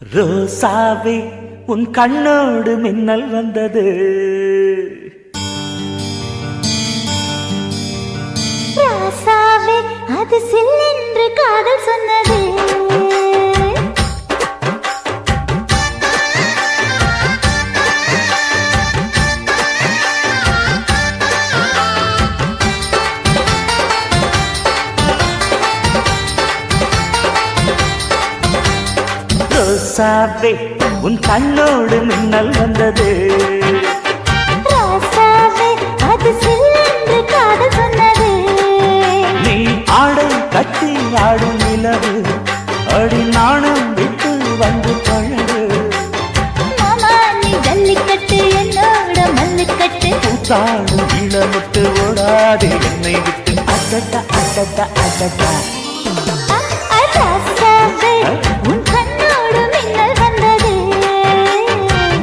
ரோசாவே உன் கண்ணோடு மின்னல் வந்தது. ராசாவே அது சில்லென்று காதல் சொன்னது. ரோசாவே உன் கண்ணோடு மின்னல் வந்தது. ராசாவே அது சில்லென்று காதல் சொன்னது. நீ ஆடை கட்டி ஆடும் நிலவு அடி நாணம் விட்டு வந்து பழகு. மாமா நீ ஜல்லிக்கட்டு என்னோட மல்லுக்கட்டு. கூத்தாடும் இளமுட்டு ஓடாதே என்னை விட்டு. அடடா அடடா அடடா. ராசாவே உன் கண்ணோடு மின்னல் வந்தது.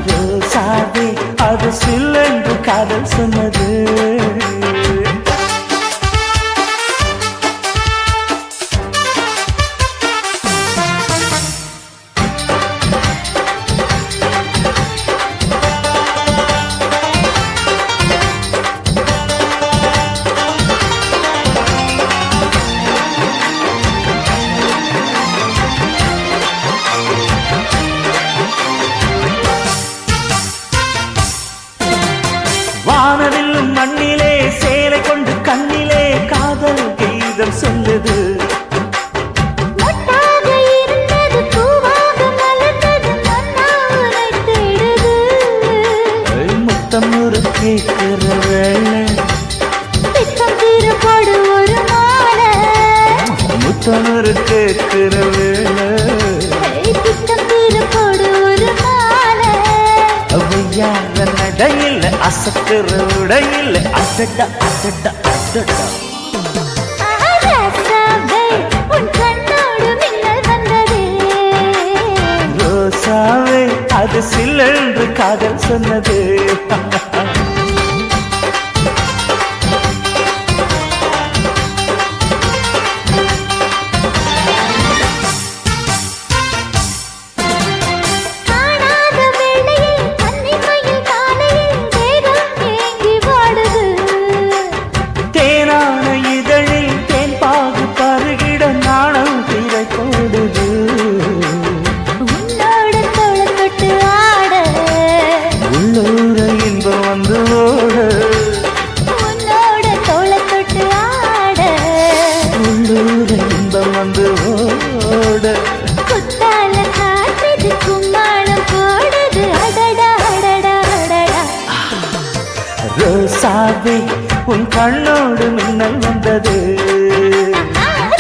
ரோசாவே அது சில்லென்று காதல் சொன்னது. வானவில்லும் மண்ணிலே சேலை கொண்டு கண்ணிலே காதல் கீதம் சொல்லுது. மொட்டாக இருந்தது பூவாக மலர்ந்தது மன்னாரை தேடுது. முத்தம் ஒரு கேட்கிற வேளை பித்தம் தீரப்படு ஒரு மாலை. முத்தம் ஒரு கேட்கிற வேளை பித்தம் தீரப்படு ஒரு மாலை. அவையார நடையில் அசக்கிற உடையில் அடடா அடடா அடடா. ராசாவே உன் கண்ணோடு மின்னல் வந்தது. ரோசாவே அது சில்லென்று காதல் சொன்னது. காணாத வேளையில் கன்னிமையில் காலையில் தேகம் ஏங்கி வாடுது. தேனான இதழில் தேன் பாகு பருகிட நாணம் திரை போடுது. உன்னோட தோளை தொட்டு ஆட. உள்ளூர இன்பம் வந்து ஓட. உன்னோட தோளை தொட்டு ஆட. உள்ளூர இன்பம் வந்து ஓட. குத்தால காற்றுது கும்மாளம் போடுது. அடடா அடடா அடடா. ரோசாவே உன் கண்ணோடு மின்னல் வந்தது.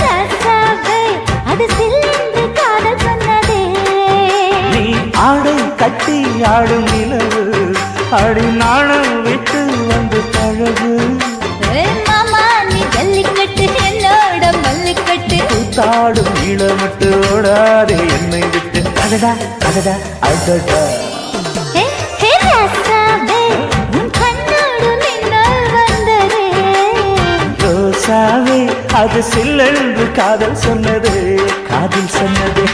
ராசாவே அது சில்லென்று காதல் சொன்னது. நீ ஆடை கட்டி ஆடும் நிலவு அடி நாணம் விட்டு வந்து பழகு. மாமா நீ ஜல்லிக்கட்டு என்னோட மல்லுக்கட்டு. கூத்தாடும் இளமட்டு ஓடாதே என்னை விட்டு. அடடா அடடா அடடா. ஹே ஹே ராசாவே உன் கண்ணோடு மின்னல் வந்தது. ரோசாவே அது சில்லென்று காதல் சொன்னது. காதல் சொன்னது.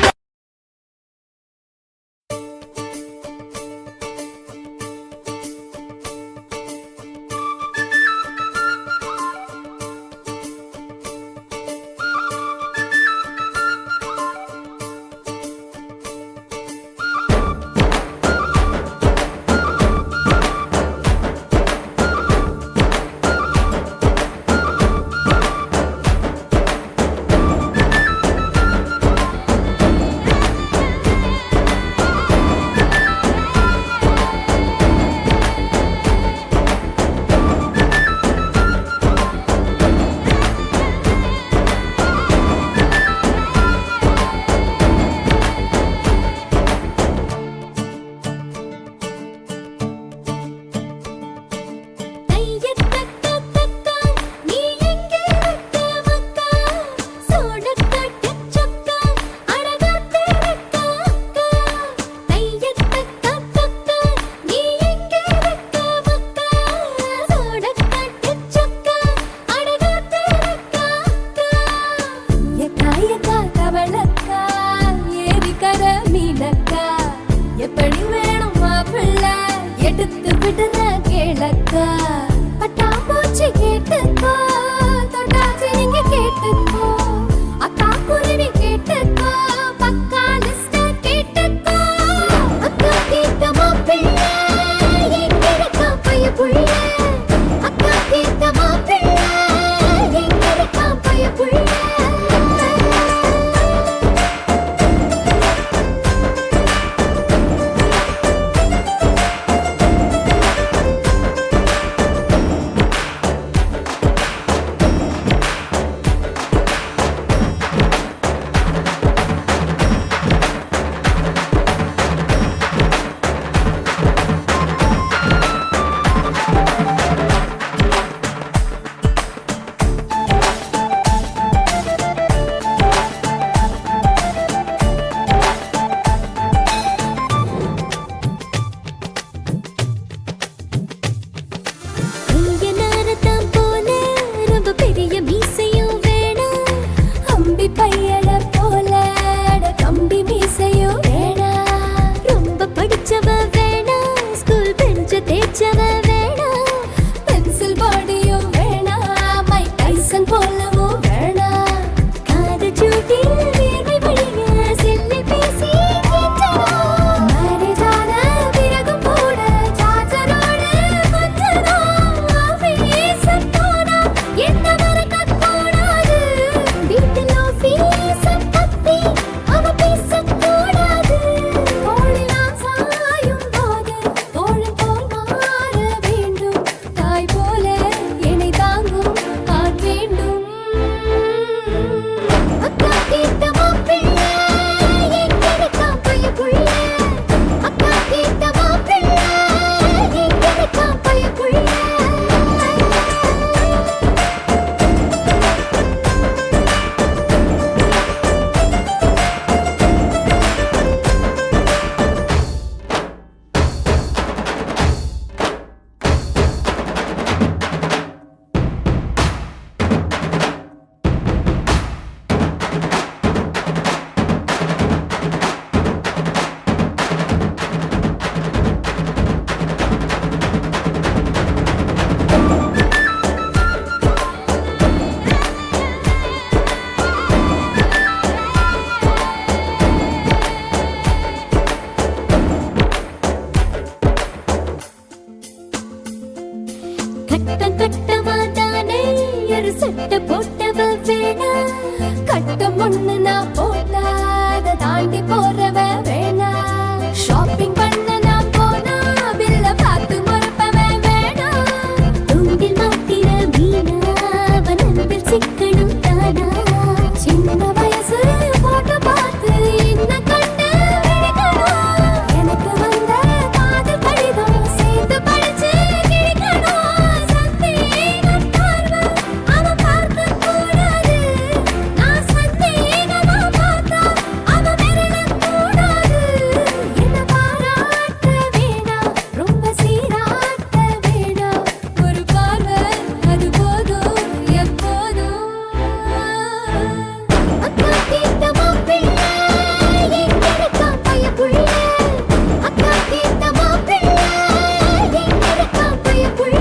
ஒண்ணு நான் போட்டா அதை தாண்டி போறவ வேணா. ஷாப்பிங் பண்ண நான் போனா பில்ல பார்த்து முறப்பவ வேணா. தூண்டில் மாட்டின மீனா அவன் அன்பில் சிக்கணும் தானா. சின்ன வயசு போட்டோ பார்த்து என்ன கண்டு விழிக்கணும். எனக்கு வந்த காதல் கடிதம் சேர்த்து படிச்சு கிழிக்கணும். சந்தேகம் பார்வை அவன் பார்க்க கூடாது. நான் சந்தேகமா பார்த்தா அவன் விரலக் கூடாது. என்ன பாராட்ட வேணாம், ரொம்ப சீராட்ட வேணாம். ஒரு பார்வை அது போதும் எப்போதும். அக்கா கேட்ட மாப்பிள்ளை எங்கிருக்கான் பையப்புள்ள. அக்கா கேட்ட மாப்பிள்ளை எங்கிருக்கான் பையப்புள்ள.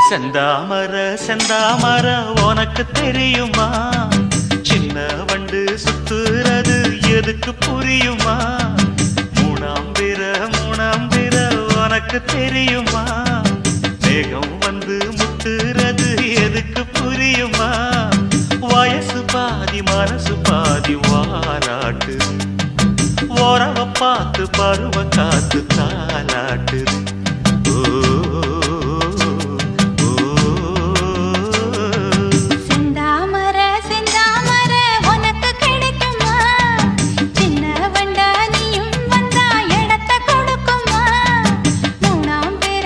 செந்தாமர செந்தாமர உனக்கு தெரியுமா? சின்ன வண்டு சுத்துறது எதுக்கு புரியுமா? மூணாம்பிர உனக்கு தெரியுமா? மேகம் வந்து முட்டுறது எதுக்கு புரியுமா? வயசு பாதி மனசு பாதி வாலாட்டு. உறவ பார்த்து பருவ காத்து தாலாட்டுது. செந்தாமர செந்தாமர உனக்கு கிடைக்குமா? சின்ன வண்டா நீயும் வந்தா இடத்த கொடுக்குமா? மூணாம் பேர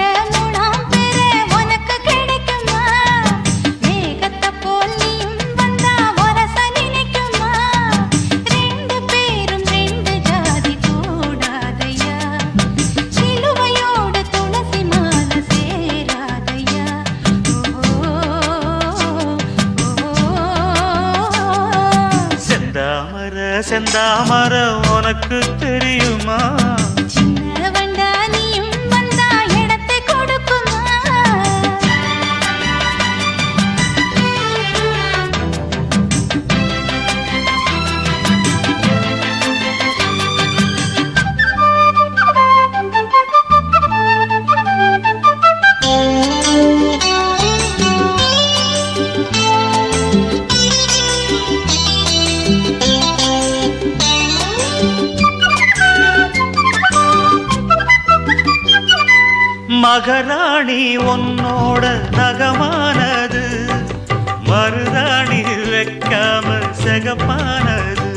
உனக்கு கிடைக்குமா? மேகத்தை போல் நீயும் வந்தா வரச நினைக்குமா? ரெண்டு பேரும் ரெண்டு ஜாதி கூடாதையா. சிலுவையோடு துளசி மாலை சேராதையா. செந்தாமர செந்தாமர உனக்கு தெரியுமா? சின்ன வண்டா நீயும் வந்தா இடத்தை கொடுக்குமா? மகராணி உன்னோட நகமானது, மருதாணி வைக்காம செகப்பானது.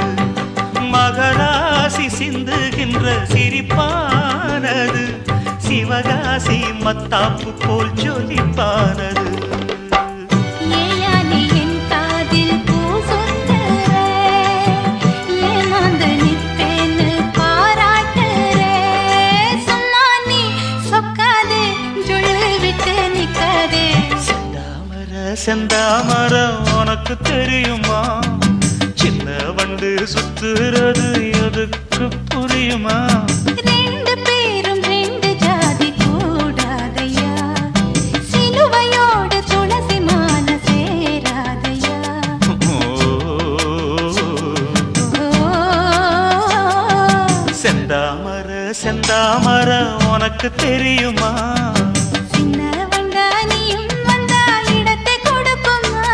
மகராசி சிந்துகின்ற சிரிப்பானது, சிவகாசி மத்தாப்பு போல் ஜொலிப்பானது. ஏயா நீ என் காதில் பூ சொந்தர, ஏமாந்து நிற்பேன்னு பாராட்டுற. சொன்னா நீ சொக்காதே, ஜொல்லு விட்டு நிக்காதே. செந்தாமர செந்தாமர உனக்கு தெரியுமா? சின்ன வண்டு சுத்துறது எதுக்கு புரியுமா? ரெண்டு பேரும் ரெண்டு ஜாதி கூடாதையா. சிலுவையோடு துளசி மாலை சேராதையா. செந்தாமர செந்தாமர உனக்கு தெரியுமா? சின்ன வண்டா நீயும் வந்தா இடத்தை கொடுக்குமா?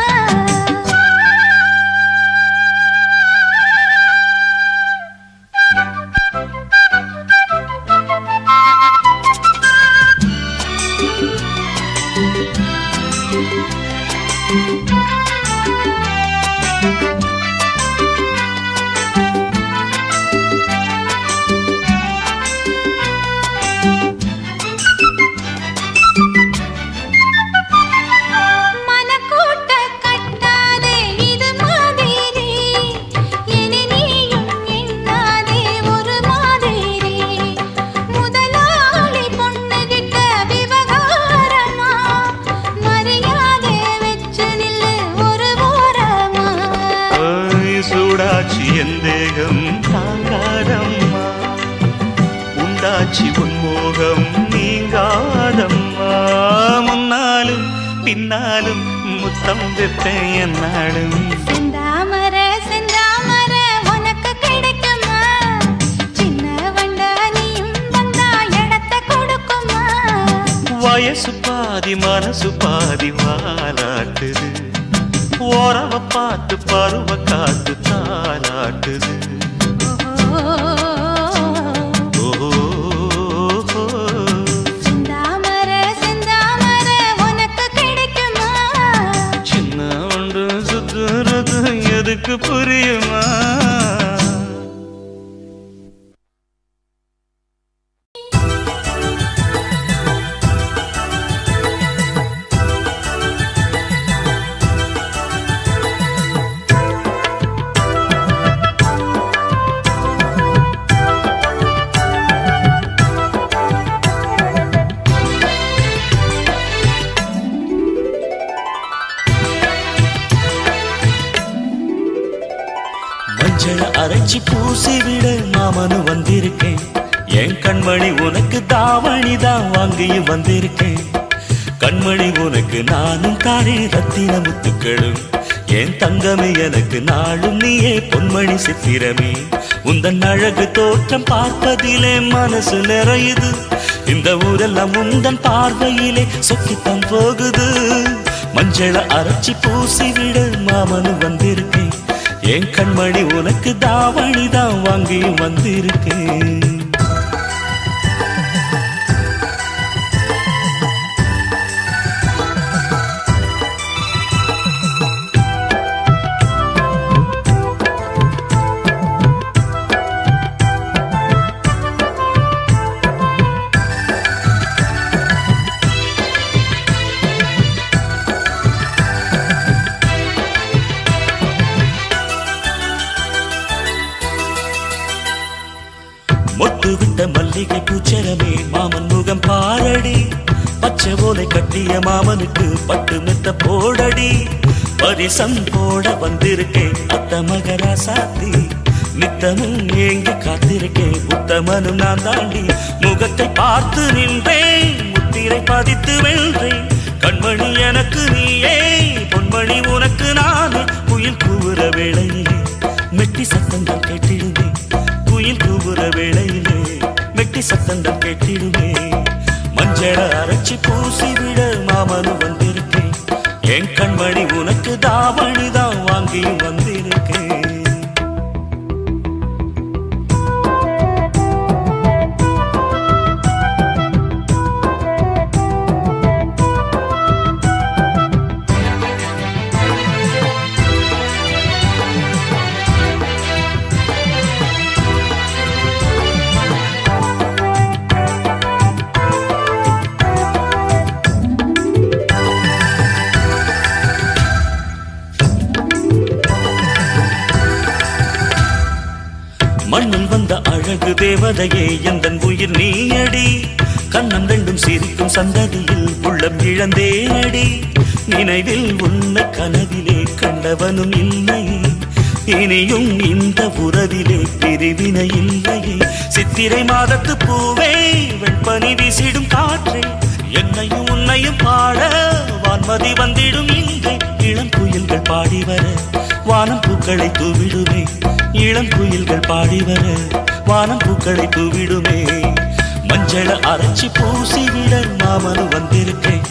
உண்டாச்சு என் தேகம் தாங்காதம்மா, உண்டாச்சு உன்மோகம் நீங்காதம்மா. முன்னாலும் பின்னாலும் முத்தம் வைப்பேன் என்னாலும். செந்தாமர செந்தாமர உனக்கு கிடைக்குமா, சின்ன வண்டா நீயும் வந்தா இடத்தை கொடுக்குமா. வயசு பாதி மனசு பாதி வாலாட்டுது, ஓரவ பார்த்து பருவ காத்து தாலாட்டுது. செந்தாமர செந்தாமர உனக்கு கிடைக்குமா, சின்ன ஒன்று சுத்துறது எதுக்கு புரியுமா. மஞ்சள் அரைச்சி பூசி விட மாமனு வந்திருக்கேன், என் கண்மணி உனக்கு தாவணி தான் வாங்கியும் வந்திருக்கேன். கண்மணி உனக்கு நானும் தானே ரத்தின முத்துக்களும், என் தங்கமே எனக்கு நாளும் நீயே பொன்மணி சித்திரமே. உந்தன் அழகு தோற்றம் பார்ப்பதிலே மனசு நிறையுது, இந்த ஊரெல்லாம் உந்தன் பார்வையிலே சொக்கித்தான் போகுது. மஞ்சள் அரைச்சி பூசி விட மாமனு வந்திருக்கேன், என் கண்மணி உனக்கு தாவணி தான் வாங்கியும் வந்திருக்கேன். மொட்டு விட்ட மல்லிகை பூச்சரமே மாமன் முகம் பாரடி, பச்சை ஓலை கட்டிய மாமனுக்கு பட்டு மெத்த போடடி. பரிசம் போட வந்திருக்கேன் அத்த மகராசாத்தி, நித்தமும் ஏங்கி காத்திருக்கேன் உத்தமனும் நான் தாண்டி. முகத்தை பார்த்து நின்றேன் முத்திரை பதித்து வென்றேன், கண்மணி எனக்கு நீயே பொன்மணி உனக்கு நானே. குயில் கூவுற வேளையிலே மெட்டி சத்தங்கள் கேட்டிடுவேன், குயில் கூவுற வேளையிலே மெட்டி சத்தங்கள் கேட்டிடுவே. மஞ்சள் அரைச்சி பூசி விட மாமனு வந்திருக்கேன், என் கண்மணி உனக்கு தாவணி தான் வாங்கியும் வந்திருக்கேன். மண்ணில் வந்த அழகு தேவதையே எந்தன் உயிர் நீயடி, கண்ணம் ரெண்டும் சிரிக்கும் சந்ததியில் உள்ளம் இழந்தேனடி. நினைவில் உன்னை கனவிலே கண்டவனும் இல்லையே, இனியும் இந்த உறவிலே பிரிவினை இல்லையே. சித்திரை மாதத்து பூவே வெண்பனி வீசிடும் காற்றே, என்னையும் உன்னையும் பாட வான்மதி வந்திடும் இன்றே. இளம் குயில்கள் பாடி வர வானம் பூக்களை தூவிடுமே, இளம் குயில்கள் பாடி வர வானம் பூக்களை தூவிடுமே. மஞ்சள் அரைச்சி பூசி விட மாமனு வந்திருக்கேன்,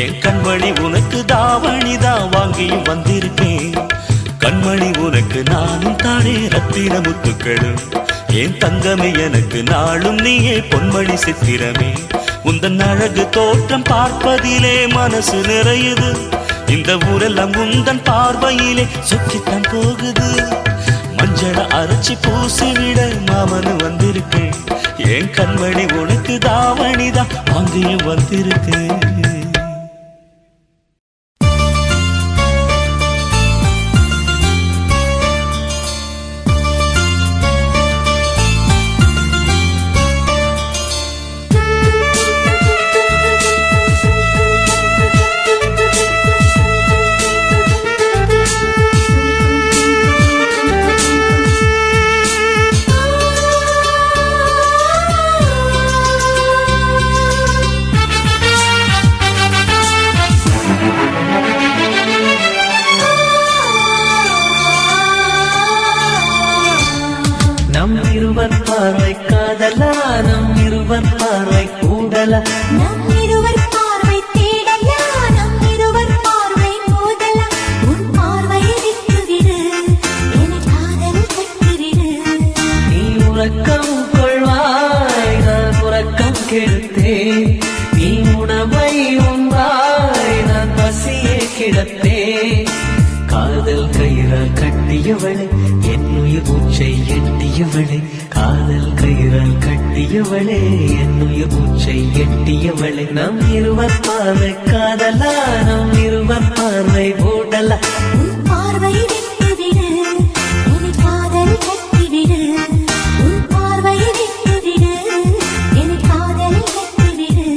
என் கண்மணி உனக்கு தாவணி தான் வாங்கியும் வந்திருக்கேன். கண்மணி உனக்கு நானும் தானே ரத்தின முத்துக்களும், என் தங்கமே எனக்கு நாளும் நீயே பொன்மணி சித்திரமே. உந்தன் அழகு தோற்றம் பார்ப்பதிலே மனசு நிறையுது, இந்த ஊரெல்லாம் உந்தன் பார்வையிலே சொக்கித்தான் போகுது. மஞ்சள் அரைச்சி பூசி விட மாமனு வந்திருக்கேன், என் கண்மணி உனக்கு தாவணிதான் வாங்கியும் வந்திருக்கேன். நம் இருவர் பார்வை காதலா நம் இருவர் பார்வை கூடலா நம் இருவர் பார்வை தேடலா நம் இருவர் பார்வை மோதலா உன் பார்வையை விட்டுவிடு என்னை காதல் கட்டிவிடு நீ உறக்கம் கொள்வாய் நான் உறக்கம் கெடுத்தேன் நீ உணவை உண்பாய் நான் பசியே கிடப்பேன் காதல் கயிறால் கட்டியவளே என்னுயிர் மூச்சை எட்டியவளே காதல் கயிறால் கட்டியவளே என்னுயிர் மூச்சை எட்டியவளே நம் இருவர் பார்வை காதலா நம் இருவர் பார்வை மூடலா உன் பார்வையை விட்டுவிடு என்னை காதல் கட்டிவிடு உன் பார்வையை விட்டுவிடு என்னை காதல் கட்டிவிடு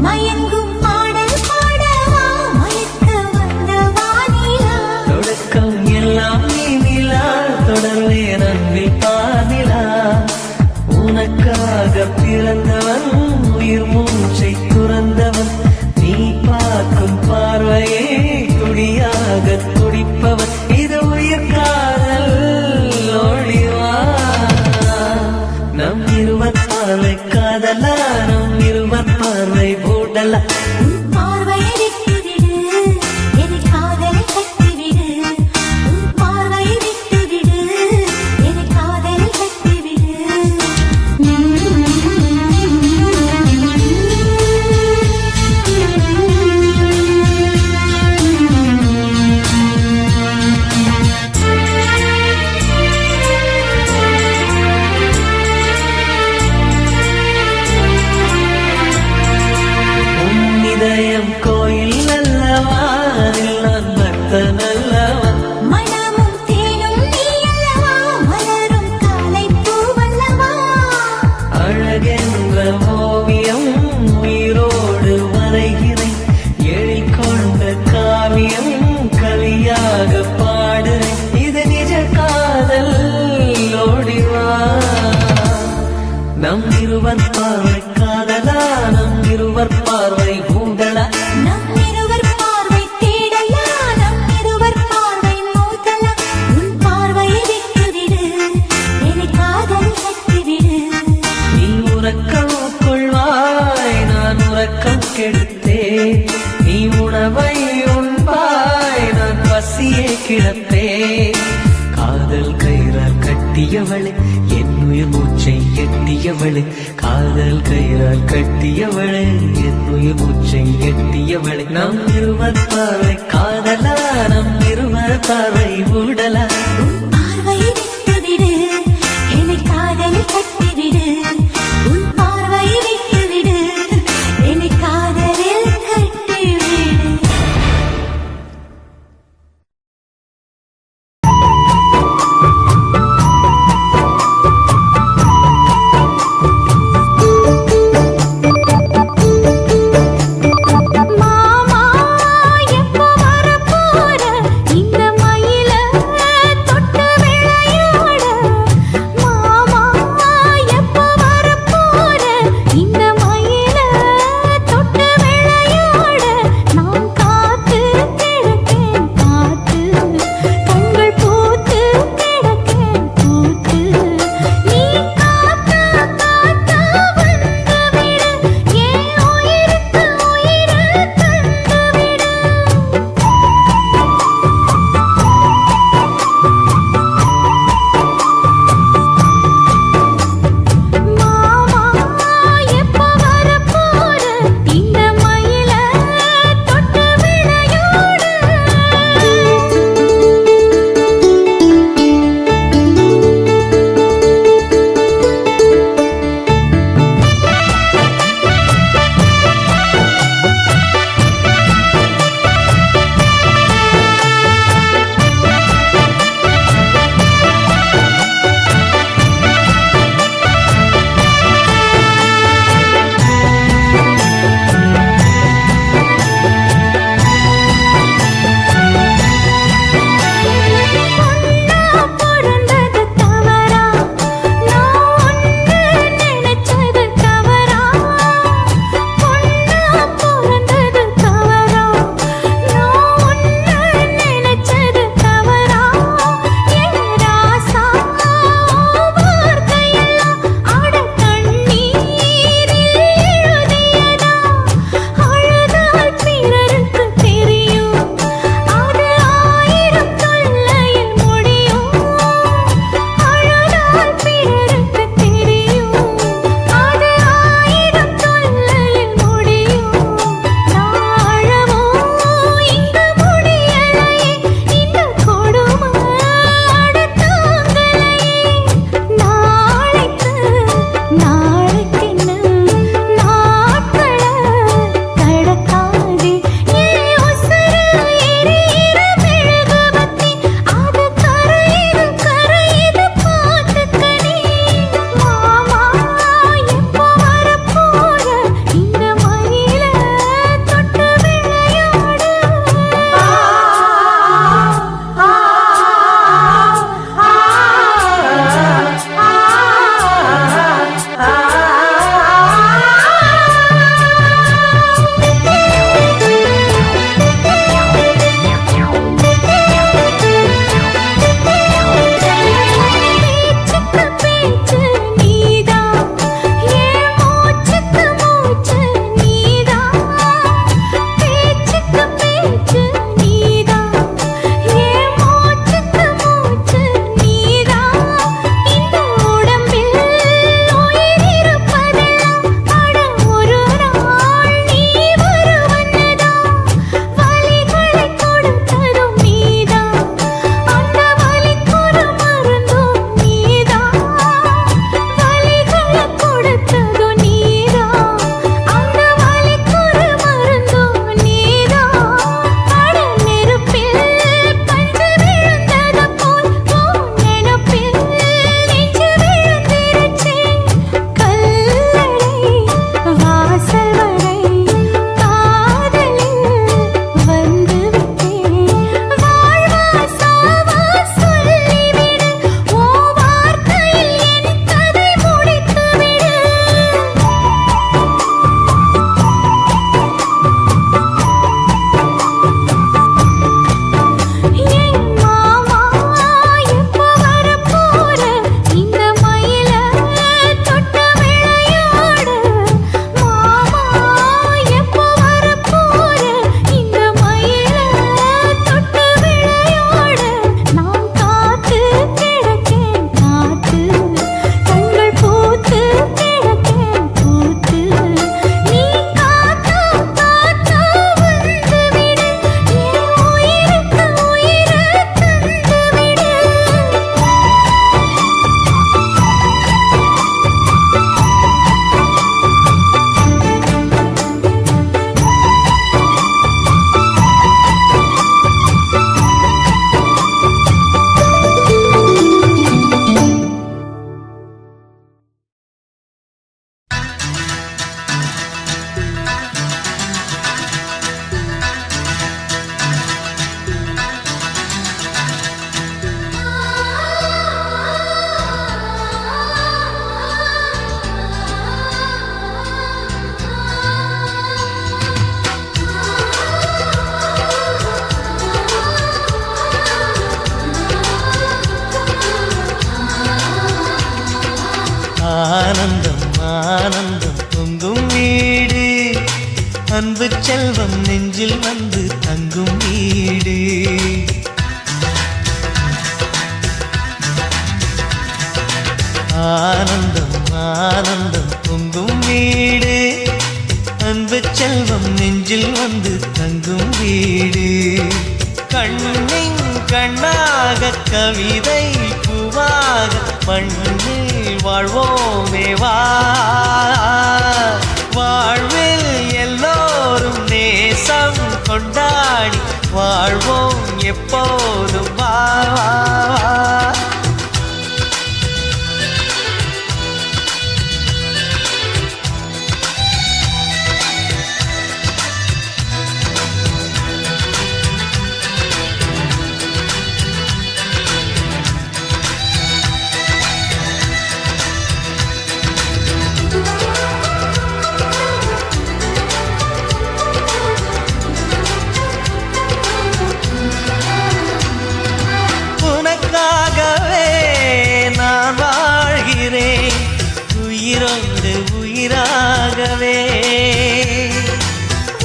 மயங்கும் பாடல் பாடவா மயக்க வந்த வானிலா தொடக்கம் எல்லாம் நீ நிலா தொடர்வே நன்பில் பாதிலா உனக்காக பிறந்தவன் உயிர் மூச்சை துறந்தவன் நீ பார்க்கும் பார்வையே துடியாக துடிப்பவன் இது உயிர் காதல் ஒளிவா நம் இருவர் பார்வை காதலா நம் இருவர் பார்வை மூடலா உன் பார்வையை விட்டுவிடு என்னை காதல் கட்டிவிடு உன் பார்வையை விட்டுவிடு என்னை காதல் கட்டிவிடு உன் இதயம் கோயில் அல்லவா அதில் நான் பக்தன் அல்லவா மனமும் தேனும் நீ அல்லவா மலரும் காலை பூவல்லவா அழகென்ற ஓவியம் உயிரோடு வரைகிறேன் எழிற்கொண்ட காவியம் கவியாக பாடுறேன் இது நிஜ காதல் ஓடிவா நம் இருவர் பார்வை காதலா நம் இருவர் பார்வை கூடலா நம் இருவர் பார்வை தேடலா நம் இருவர் பார்வை மோதலா உன் பார்வையை விட்டுவிடு என்னை காதல் கட்டிவிடு நீ உறக்கம் கொள்வாய் நான் உறக்கம் கெடுத்தேன் நீ உணவை உண்பாய் நான் பசியே கிடப்பேன் காதல் கயிறால் கட்டியவளே என்னுயிர் மூச்சை எட்டியவளே காதல் கயிறால் கட்டியவளே என்னுயிர் மூச்சை எட்டியவளே நம் இருவர் பார்வை காதலா நம் இருவர் பார்வை மூடலா உன் பார்வையை விட்டுவிடு என்னை காதல் கட்டிவிடு உன் பார்வையை விட்டுவிடு என்னை காதலில் கட்டிவிடு மாமா எப்ப வரப்போற இந்த மயில தொட்டு விளையாட ஆனந்தம் ஆனந்தம் பொங்கும் வீடு அன்பு செல்வம் நெஞ்சில் வந்து தங்கும் வீடு ஆனந்தம் ஆனந்தம் பொங்கும் வீடு அன்பு செல்வம் நெஞ்சில் வந்து தங்கும் வீடு கண்ணின் கண்ணாக கவிதை பூவாக மண்ணில் வாழ்வோமே வா வாழ்வில் எல்லோரும் நேசம் கொண்டாடி வாழ்வோம் எப்போதும் வா உயிரோடு உயிராகவே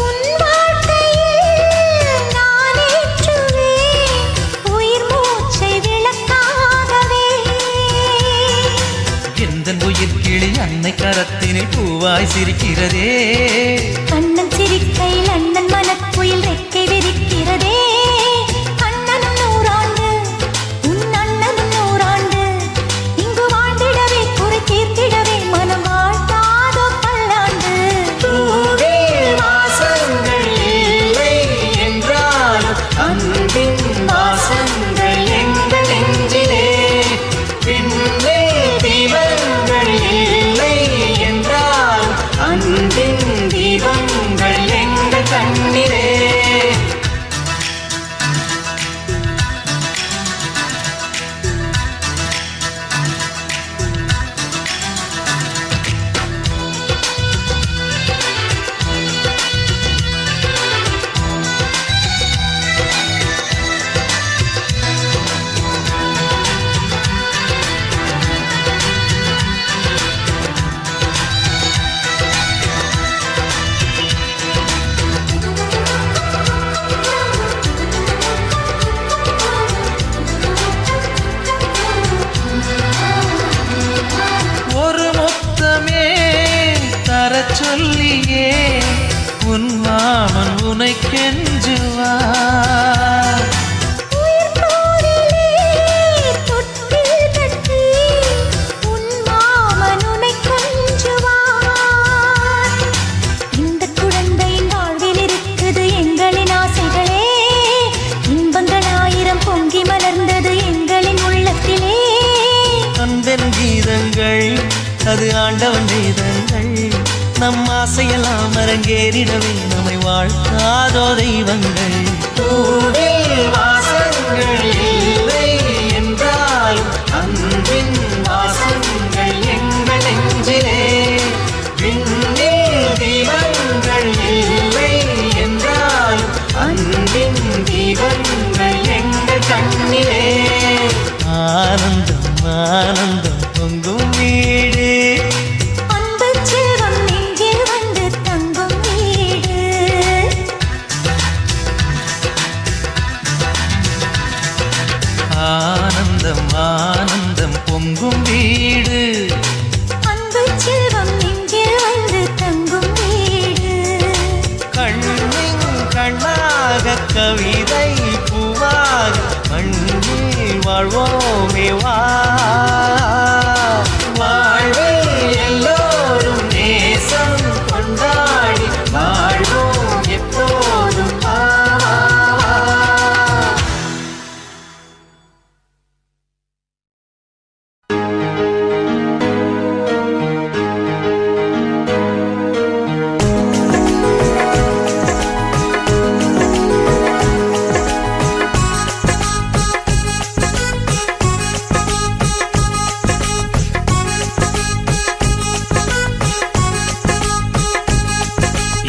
உன் வாழ்க்கையில் நான் ஏற்றுவேன் உயிர் மூச்சை விளக்காகவே எந்தன் உயிர் கிளி அன்னை கரத்தினில் பூவாய் சிரிக்கிறதே அண்ணன் சிரிக்கையில் அண்ணன் மனக்குயில் ரெக்கை விரிக்கிறதே அண்ணனும் நூறாண்டு உன் அண்ணனும் நூறாண்டு இங்கு வாழ்ந்திடவே குறை தீர்த்திடவே மனம் வாழ்த்தாதோ பல்லாண்டு பூவில் வாசங்கள் இல்லை என்றாலும் அன்பின் வாசங்கள் எங்கள் நெஞ்சிலே பின்னே தீபங்கள் இல்லை என்றாலும் அன்பின் தீபங்கள் எங்கள் கண்ணிலே சொல்லியே உன் மாமன் உனை கெஞ்சுவார் உயிர் போரிலே தொட்டில் கட்டி உன் மாமன் உனை கொஞ்சுவார் இந்த குழந்தையின் வாழ்வில் இருக்குது எங்களின் ஆசைகளே இன்பங்கள் ஆயிரம் பொங்கி மலர்ந்தது எங்களின் உள்ளத்திலே அன்பன் கீதங்கள் அது ஆண்டவன் வேதங்கள் நம் ஆசையெல்லாம் அரங்கேறிடவே நம்மை வாழ்த்தாதோ தெய்வங்கள் பூவில் வாசங்கள் இல்லை என்றாலும் அன்பின் வாசங்கள் எங்கள் நெஞ்சிலே விண்ணில் தீபங்கள் இல்லை என்றாலும் அன்பின் தீபங்கள் எங்கள் கண்ணிலே ஆனந்தம் ஆனந்தம் பொங்கும் வீடு அன்பு செல்வம் நெஞ்சில் வந்து தங்கும் வீடு ஆனந்தம் ஆனந்தம் பொங்கும் வீடு அன்பு செல்வம் நெஞ்சில் வந்து தங்கும் வீடு கண்ணின் கண்ணாக கவிதை பூவாக மண்ணில் வாழ்வோமே வா வாழ்வில் எல்லோரும் நேசம் கொண்டாடி வாழ்வோம் எப்போதும் வா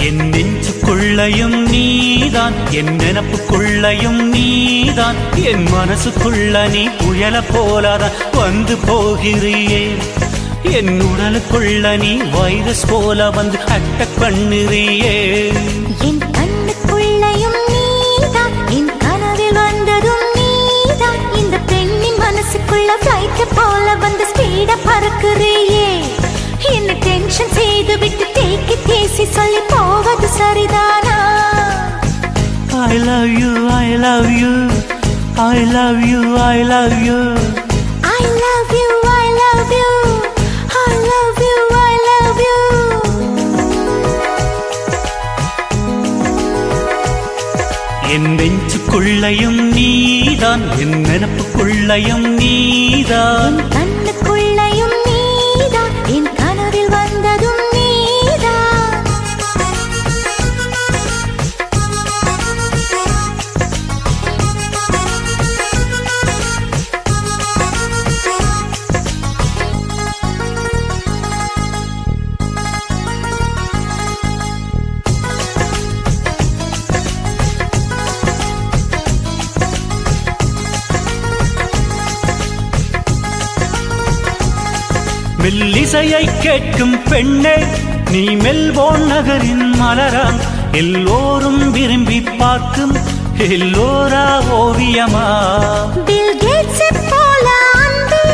என் நெஞ்சுக்குள்ளையும் நீதான் என் நினப்புக்குள்ளையும் நீதான் என் மனசுக்குள்ள நீ புயல போலதான் வந்து போகிறியே என் உடலுக்குள்ள நீ வைரஸ் போல வந்து அட்டாக் பண்ணுறியே என் கண்ணுக்குள்ளையும் நீதான் என் கனவில் வந்ததும் நீதான் இந்த பெண்ணின் மனசுக்குள்ள ஃப்ளைட் போல வந்து ஸ்பீடா பறக்குறியே என்ன டென்ஷன் செய்து விட்டு தேக்கி தேசி சொல்லி போவது சரிதானா I love you, I love you, I love you, I love you. I love you, I love you, I love you, I love you. என் நெஞ்சுக்குள்ளையும் நீதான் என் நினப்புக்குள்ளையும் நீதான் என் கண்ணுக்குள்ளையும் நீதான் என் கனவில் வந்ததும் நீதான் மெல்லிசையை கேட்கும் பெண்ணே நீ மெல்போர்ன் நகரின் மலராம் எல்லோரும் விரும்பி பார்க்கும் எல்லோரா ஓவியமா பில் கேட்ஸ் போல அன்பே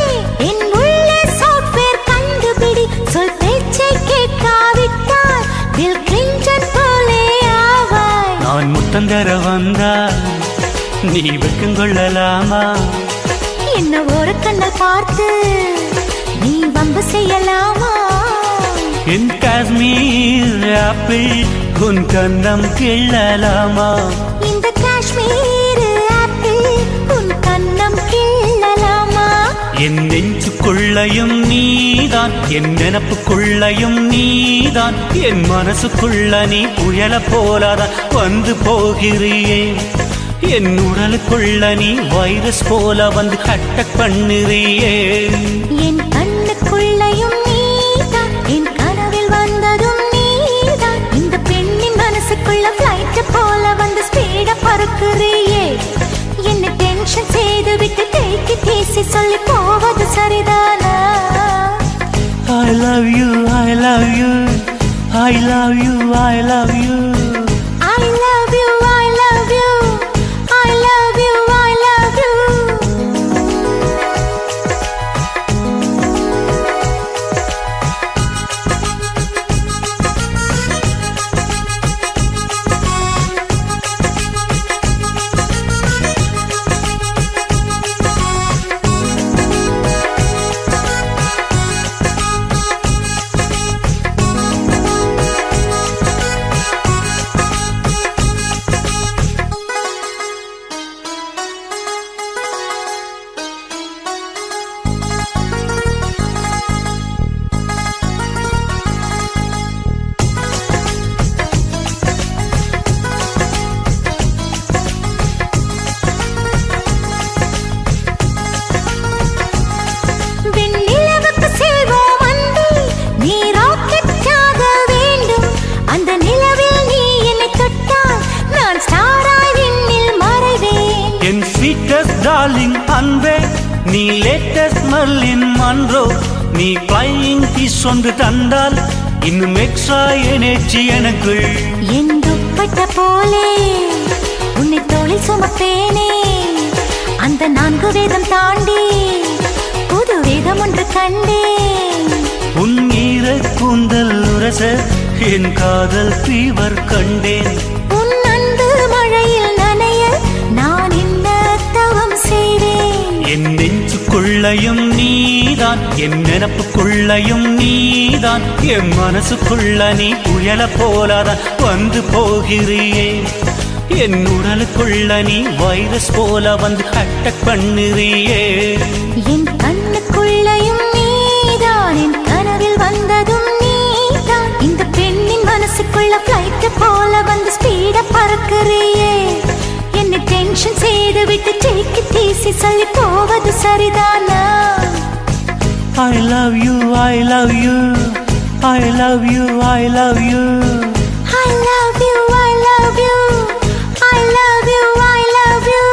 என் உள்ளே சாஃப்ட்வேர் கண்டுபிடி சொல் பேச்சை கேட்காவிட்டால் பில் கிளின்டன் போலே ஆவாய் நான் முத்தந்தர வந்தால் நீ வெக்கங்கொள்ளலாமா என்ன ஒரு கண்ணல் பார்த்து நீ வம்பு செய்யலாமா என் காஷ்மீர் ஆப்பிள் உன் கண்ணம் கிள்ளலாமா இந்த காஷ்மீர் ஆப்பிள் உன் கண்ணம் கிள்ளலாமா என் நெஞ்சுக்குள்ளையும் நீதான் என் நினப்புக்குள்ளையும் நீதான் என் மனசுக்குள்ள நீ புயல போலாதான் வந்து போகிறியே என் உடலுக்குள்ள நீ வைரஸ் போல வந்து அட்டாக் பண்ணுறியே என் கண்ணுக்குள்ளையும் நீதான் என் கனவில் வந்ததும் நீதான் இந்த பெண்ணின் மனசுக்குள்ள ஃப்ளைட் போல வந்து ஸ்பீடா பறக்குறியே என்ன டென்ஷன் செய்து விட்டு தேக்கி தேசி சொல்லி போவது சரிதானா I love you, I love you, I love you, I love you. I love you, I love you, I love you, I love you. விண்ணிலவுக்கு செல்வோம் அன்பே நீ ராக்கெட்டாக வேண்டும் அந்த நிலவில் நீ என்னை தொட்டால் நான் ஸ்டாராய் விண்ணில் மறைவேன் என் ஸ்வீட்டஸ்ட் டார்லிங் அன்பே நீ லேட்டஸ்ட் மர்லின் மன்றோ நீ ஃப்ளையிங் கிஸ் ஒன்று தந்தால் இன்னும் எக்ஸ்ட்ரா எனர்ஜி எனக்குள் என் துப்பட்ட போலே உன்னை தோளில் சுமப்பேனே அந்த 4 வேதம் தாண்டி புது வேதம் ஒன்று கண்டேன் உன் ஈர கூந்தல் உரச என் காதல் ஃபீவர் கண்டேன் உன் அன்பு மழையில் நனைய நான் என்ன தவம் செய்வேன் என் நெஞ்சுக்குள்ளையும் நீதான் என் நினப்புக்குள்ளையும் நீதான் என் மனசுக்குள்ள நீ புயல போலாதான் வந்து போகிறியே என் உடலுக்குள்ள நீ வைரஸ் போல வந்து அட்டாக் பண்ணுறியே என் கண்ணுக்குள்ளையும் நீதான் என் கனவில் வந்ததும் நீதான் இந்த பெண்ணின் மனசுக்குள்ள ஃப்ளைட் போல வந்து ஸ்பீடா பறக்குறியே என்ன டென்ஷன் செய்து விட்டு தேக்கி தேசி சொல்லி போவது சரிதானா I love you, I love you, I love you, I love you. I love you, I love you, I love you, I love you.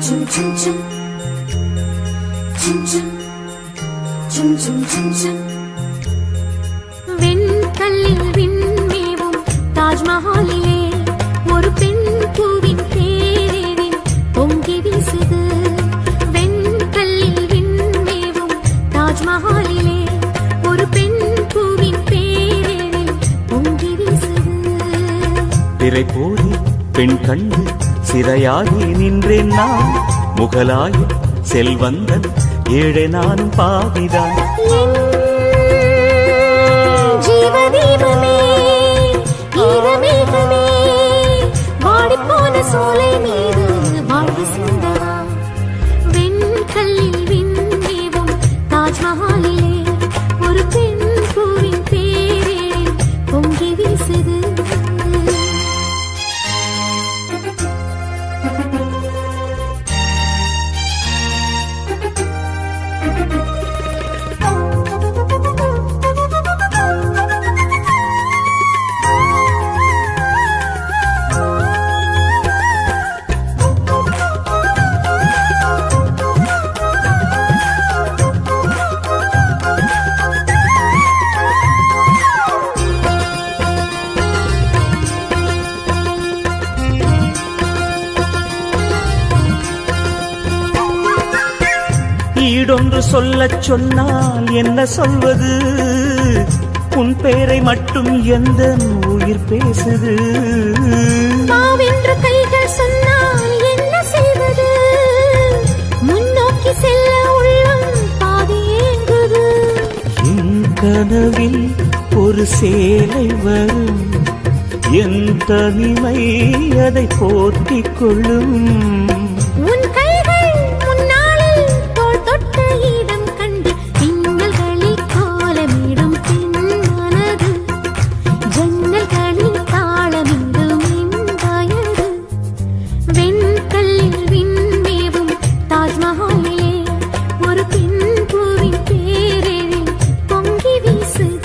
chum chum chum chum chum chum chum chum chum வெண்கல்லில் விண்மேவும் தாஜ்மஹாலிலே ஒரு பெண் பூவின் தேரில் பொங்கி வீசுது வெண்கல்லில் விண்மேவும் தாஜ்மஹாலிலே ஒரு பெண் பூவின் தேரில் பொங்கி வீசுது திரை போரி பெண் கண்டு சிறையாகி நின்றேன் நான் முகலாய செல்வந்தன் ஏழை நானும் பாவிதான் ஜீவதீபமே ஈரமேகமே வாடிப்போன சோலை மீது வாழ்வு சிந்தவா வெண்கல்லில் விண்மேவும் தாஜ்மஹாலிலே ஒரு பெண் பூவின் பேரில் பொங்கி வீசுது ஈடொன்று சொல்லச் சொன்னால் என்ன சொல்வது உன் பேரை மட்டும் எந்த உயிர் பேசுது மாவென்ற கைகள் சொன்னால் என்ன செய்வது முன்னோக்கி செல்ல உள்ளம் பாதி ஏங்குது என் கனவில் ஒரு சேலை வரும் என் தனிமை அதை போத்திக் கொள்ளும் உன் கைகள் முன்னாளில் தோள் தொட்ட இடம் கண்டு திங்கள்களில் கோலமிடும் பெண்மனது ஜன்னல்களில் தாளமிடும் வயது வெண்கல்லில் விண்மேவும் தாஜ்மஹாலிலே ஒரு பெண் பூவின் பேரில் பொங்கி வீசுது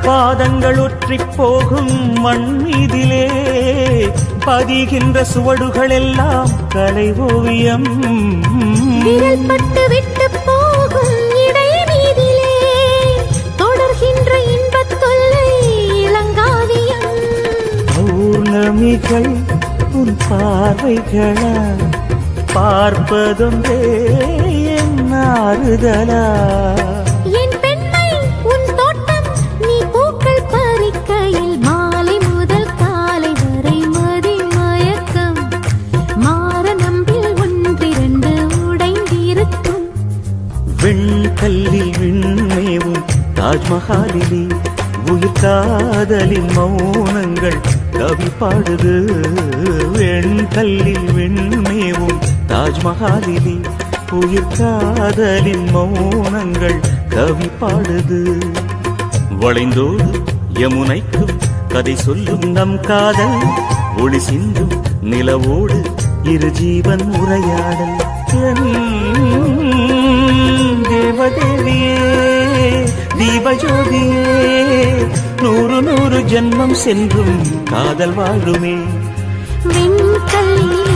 பாதங்கள் ஒற்றிப் போகும் மண் மீதிலே பதிகின்ற சுவடுகள் எல்லாம் கலை ஓவியம் விரல் பட்டு விட்டு போகும் இடை மீதிலே தொடர்கின்ற இன்பத் தொல்லை இளங்காவியம் பௌர்ணமிகள் உன் பார்வைகளா பார்ப்பதும் என் ஆறுதலா என் பெண்மை உன் தோட்டம் நீ பூக்கள் பறிக்கையில் மாலை முதல் காலை வரை மதி மயக்கம் மாற நம்பில் ஒன்றிரண்டு உடைந்திருக்கும் வெண்கல்லில் விண்மேவும் தாஜ்மஹாலிலே உயிர் காதலின் மௌனங்கள் கவி பாடுது வெண்கல்லில் விண்மேவும் தாஜ்மஹாலிலே உயிர் காதலின் மௌனங்கள் கவி பாடுது வளைந்தோடு யமுனைக்கும் கதை சொல்லும் நம் காதல் ஒளி சிந்தும் நிலவோடு இரு ஜீவன் உரையாடல் என் தேவதேவியே தீபஜோதியே நூறு நூறு ஜென்மம் சென்றும் காதல் வாழுமே வெண்கல்லில்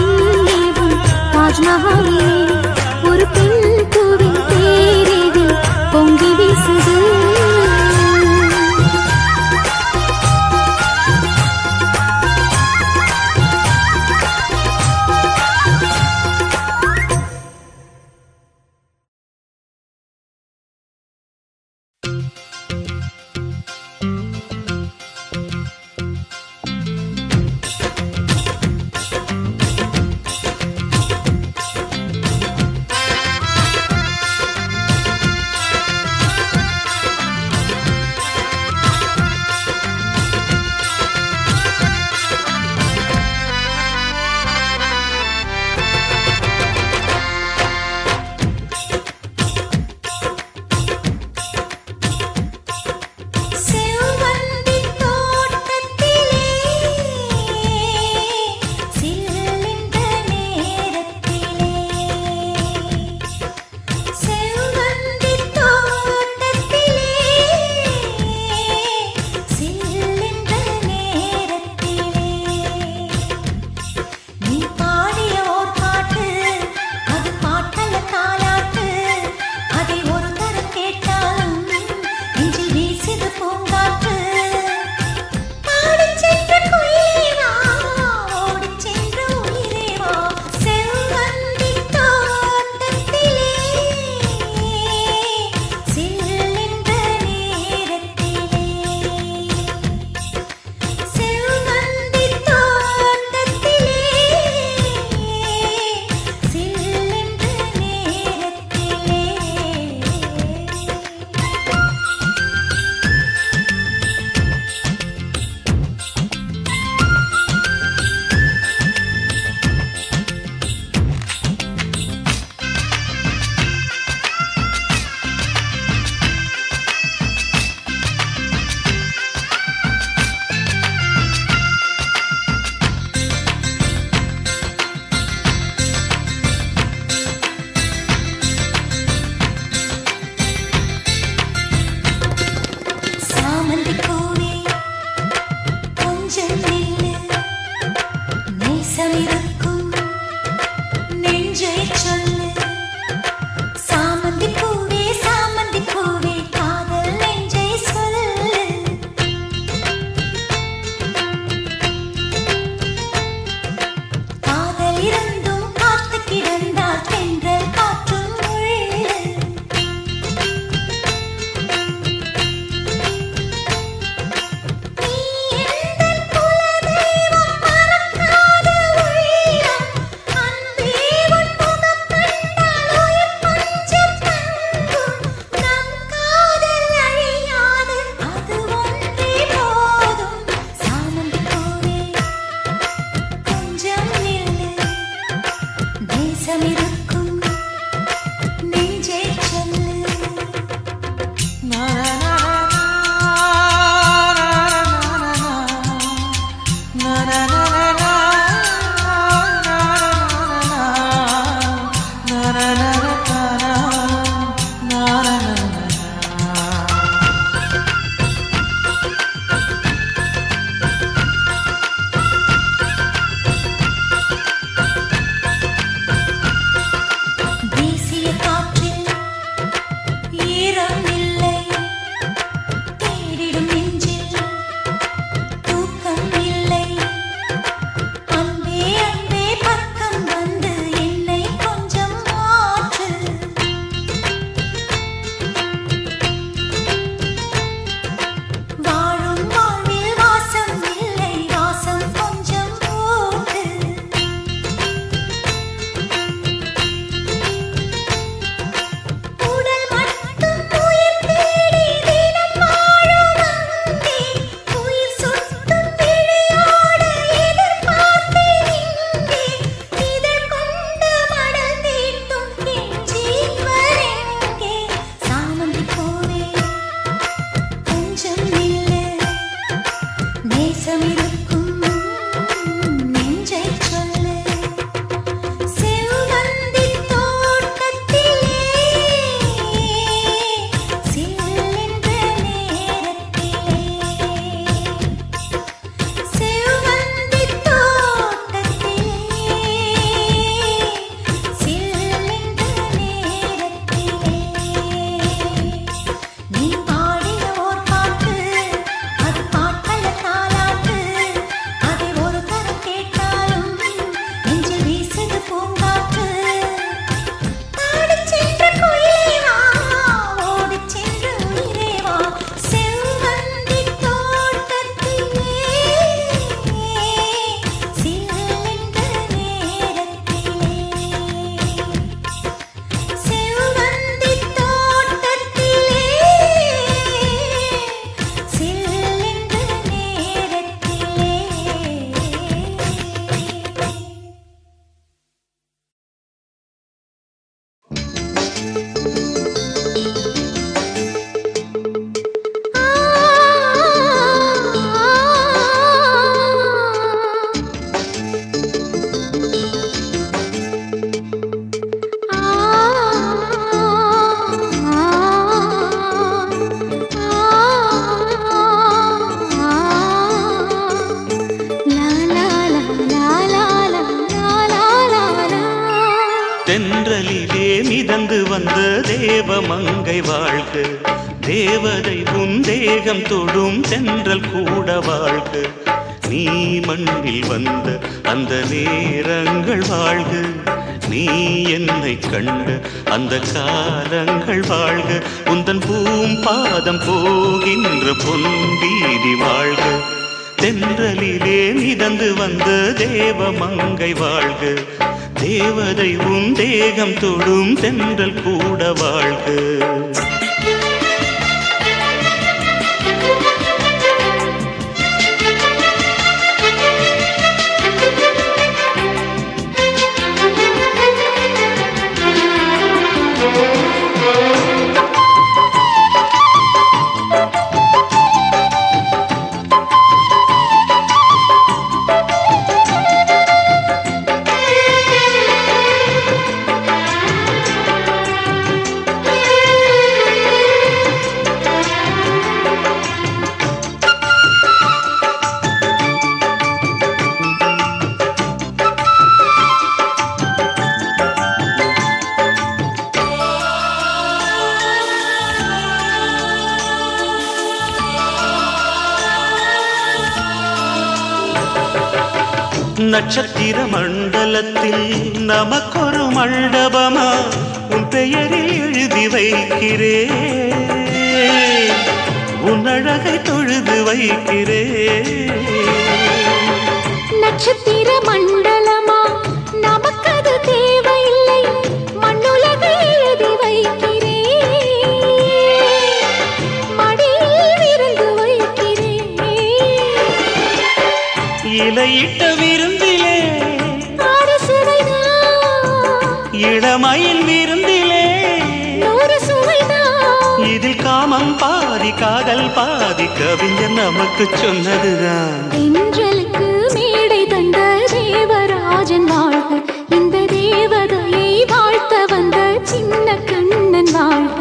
தாஜ்மஹாலிலே ஒரு பெண் பூவின் பேரில் பொங்கி வீசுது மங்கை வாழ்க தேவதை உன் தேகம் தொடும் தென்றல் கூட வாழ்க நீ மண்ணில் வந்த அந்த நேரங்கள் வாழ்க நீ என்னை கண்ட அந்த காலங்கள் வாழ்க உந்தன் பாதம் போகின்ற பொன் வீதி வாழ்க தென்றலிலே மிதந்து வந்த தேவ மங்கை வாழ்க தேவதை உன் தேகம் தொடும் தென்றல் கூட வாழ்க நட்சத்திர மண்டலத்தில் நமக்கொரு மண்டபமா உன் பெயரில் எழுதி வைக்கிறேன் உன் அழகை தொழுது வைக்கிறேன் நட்சத்திர மண்டலமா நமக்கது தேவையில்லை மண்ணுலகை எழுதி வைக்கிறேன் மடியில் விருந்து வைக்கிறேன் இலையிட்ட விருந்திலே இளமயில் விருந்திலே இதில் காமம் பாதி காதல் பாதி கவிஞர் நமக்கு சொன்னதுதான் தென்றலுக்கு மேடை தந்த தேவராஜன் வாழ்க இந்த தேவதையை வாழ்த்த வந்த சின்ன கண்ணன் வாழ்க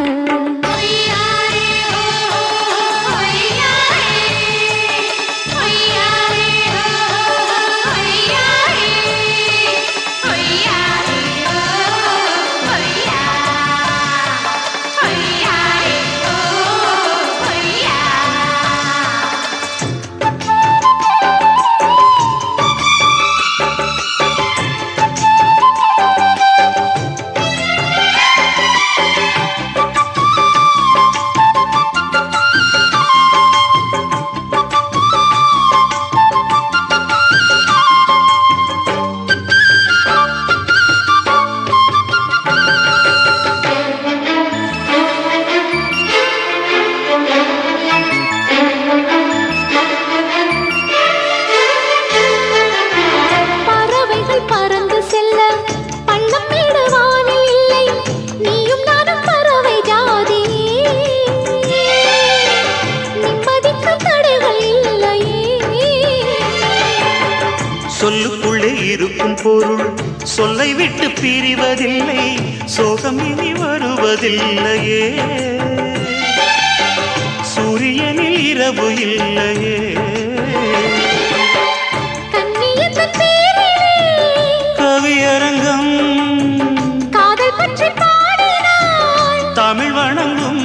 சொல்லுக்குள்ளே இருக்கும் பொருள் சொல்லை விட்டு பிரிவதில்லை சோகம் இனி வருவதில்லையே சூரியனில் இரவு இல்லையே கவியரங்கம் காதல் பற்றி பாடினாள் தமிழ் வணங்கும்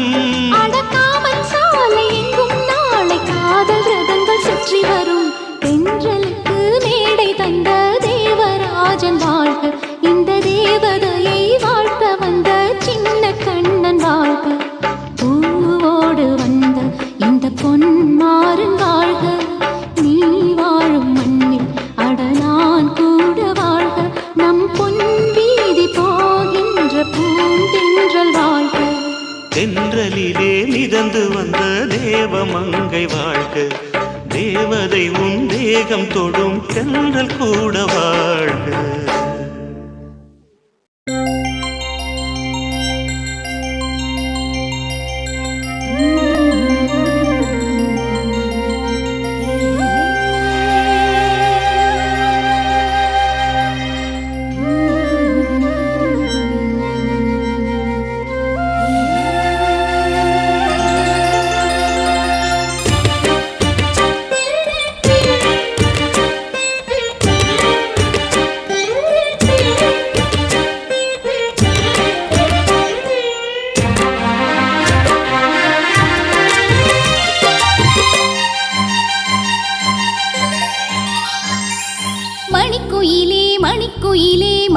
அடக்காமல் சாலை எங்கும் நாளை காதல் ரதங்கள் சுற்றி வரும் தென்றலுக்கு மேடை தந்த தேவராஜன் வாழ்க இந்த தேவதையை வாழ்த்த வந்த சின்ன கண்ணன் வாழ்க பூவோடு வந்த இந்த பொன்மாறன் வாழ்க நீ வாழும் மண்ணில் அட நான் கூட வாழ்க நம் பொன் வீதி போகின்ற பூந்தென்றல் வாழ்க தென்றலிலே மிதந்து வந்த தேவ மங்கை வாழ்க தேவதை உன் தேகம் தொடும் தென்றல் கூட வாழ்க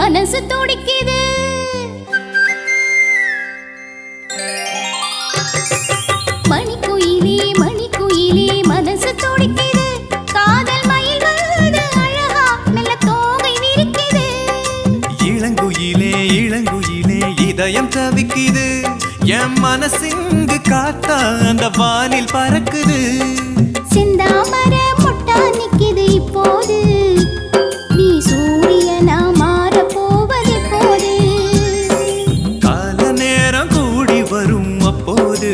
மனசு துடிக்குது. மணிக்குயிலே மணிக்குயிலே மனசு துடிக்குது. காதல் மயில் வந்து அழகா மெல்ல தோகை விரிக்குது. இளங்குயிலே இளங்குயிலே இதயம் தவிக்குது. என் மனசிங்கு காத்தா அந்த வானில் பறக்குது. செந்தாமர முட்டா நிக்குது இப்போது. நீ சூரியனா மாற போவது போது. கால நேரம் கூடி வரும் அப்போது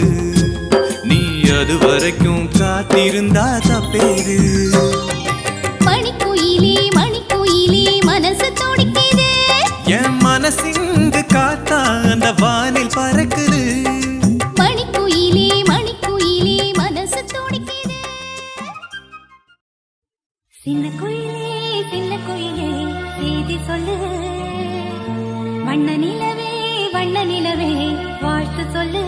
நீ அது வரைக்கும் காத்திருந்தா தப்பேது. மணிக்குயிலே மணிக்குயிலே மனசு துடிக்குது. என் மனசிங்கு காத்தா அந்த வானில் பறக்குது. மணிக்குயிலே மணிக்குயிலே மனசு துடிக்குது. சின்ன குயிலே செய்தி சொல்லு. வண்ண நிலவே வாழ்த்து சொல்லு.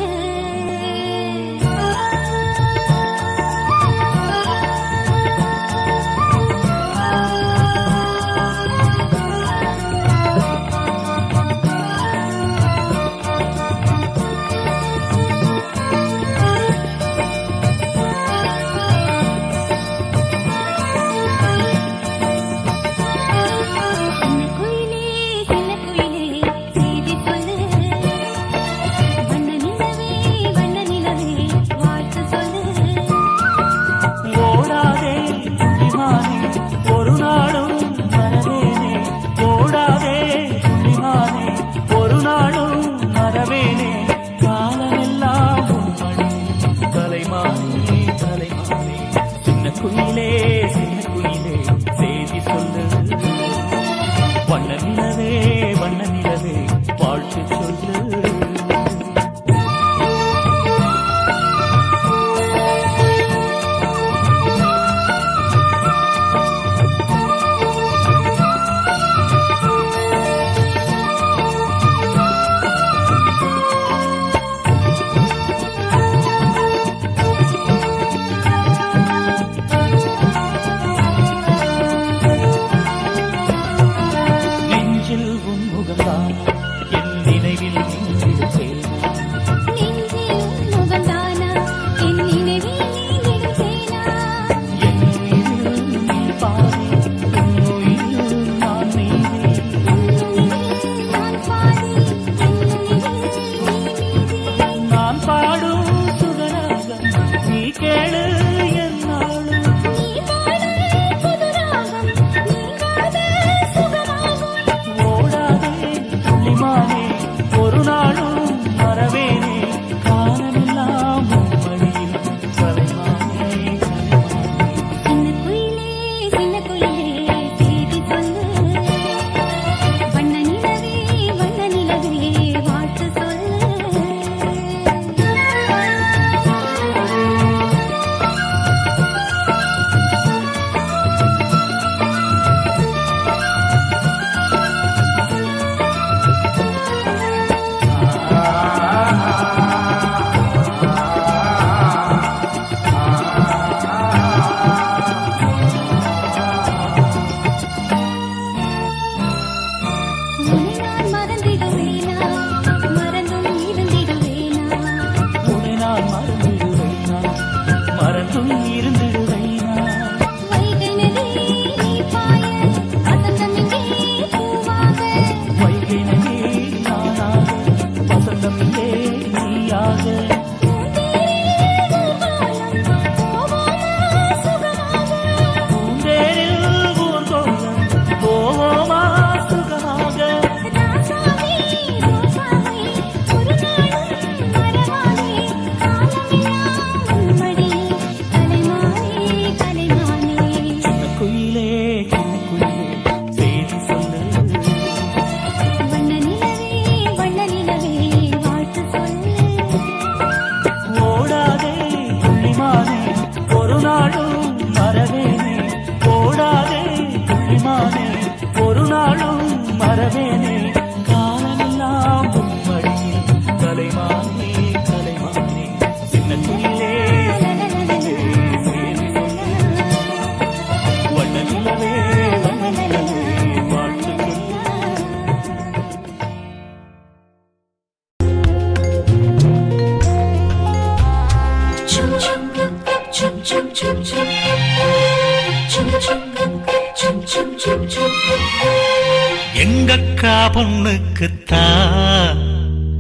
வண்ண நிலவே வாழ்த்து சொல்லு. மறவேனே காலமெல்லாம் உம்மடியில் கலைமானே கலைமானே சின்ன துயிலே வண்ண நிலவே வாழ்த்து எங்கக்கா பொண்ணுக்குத்தான்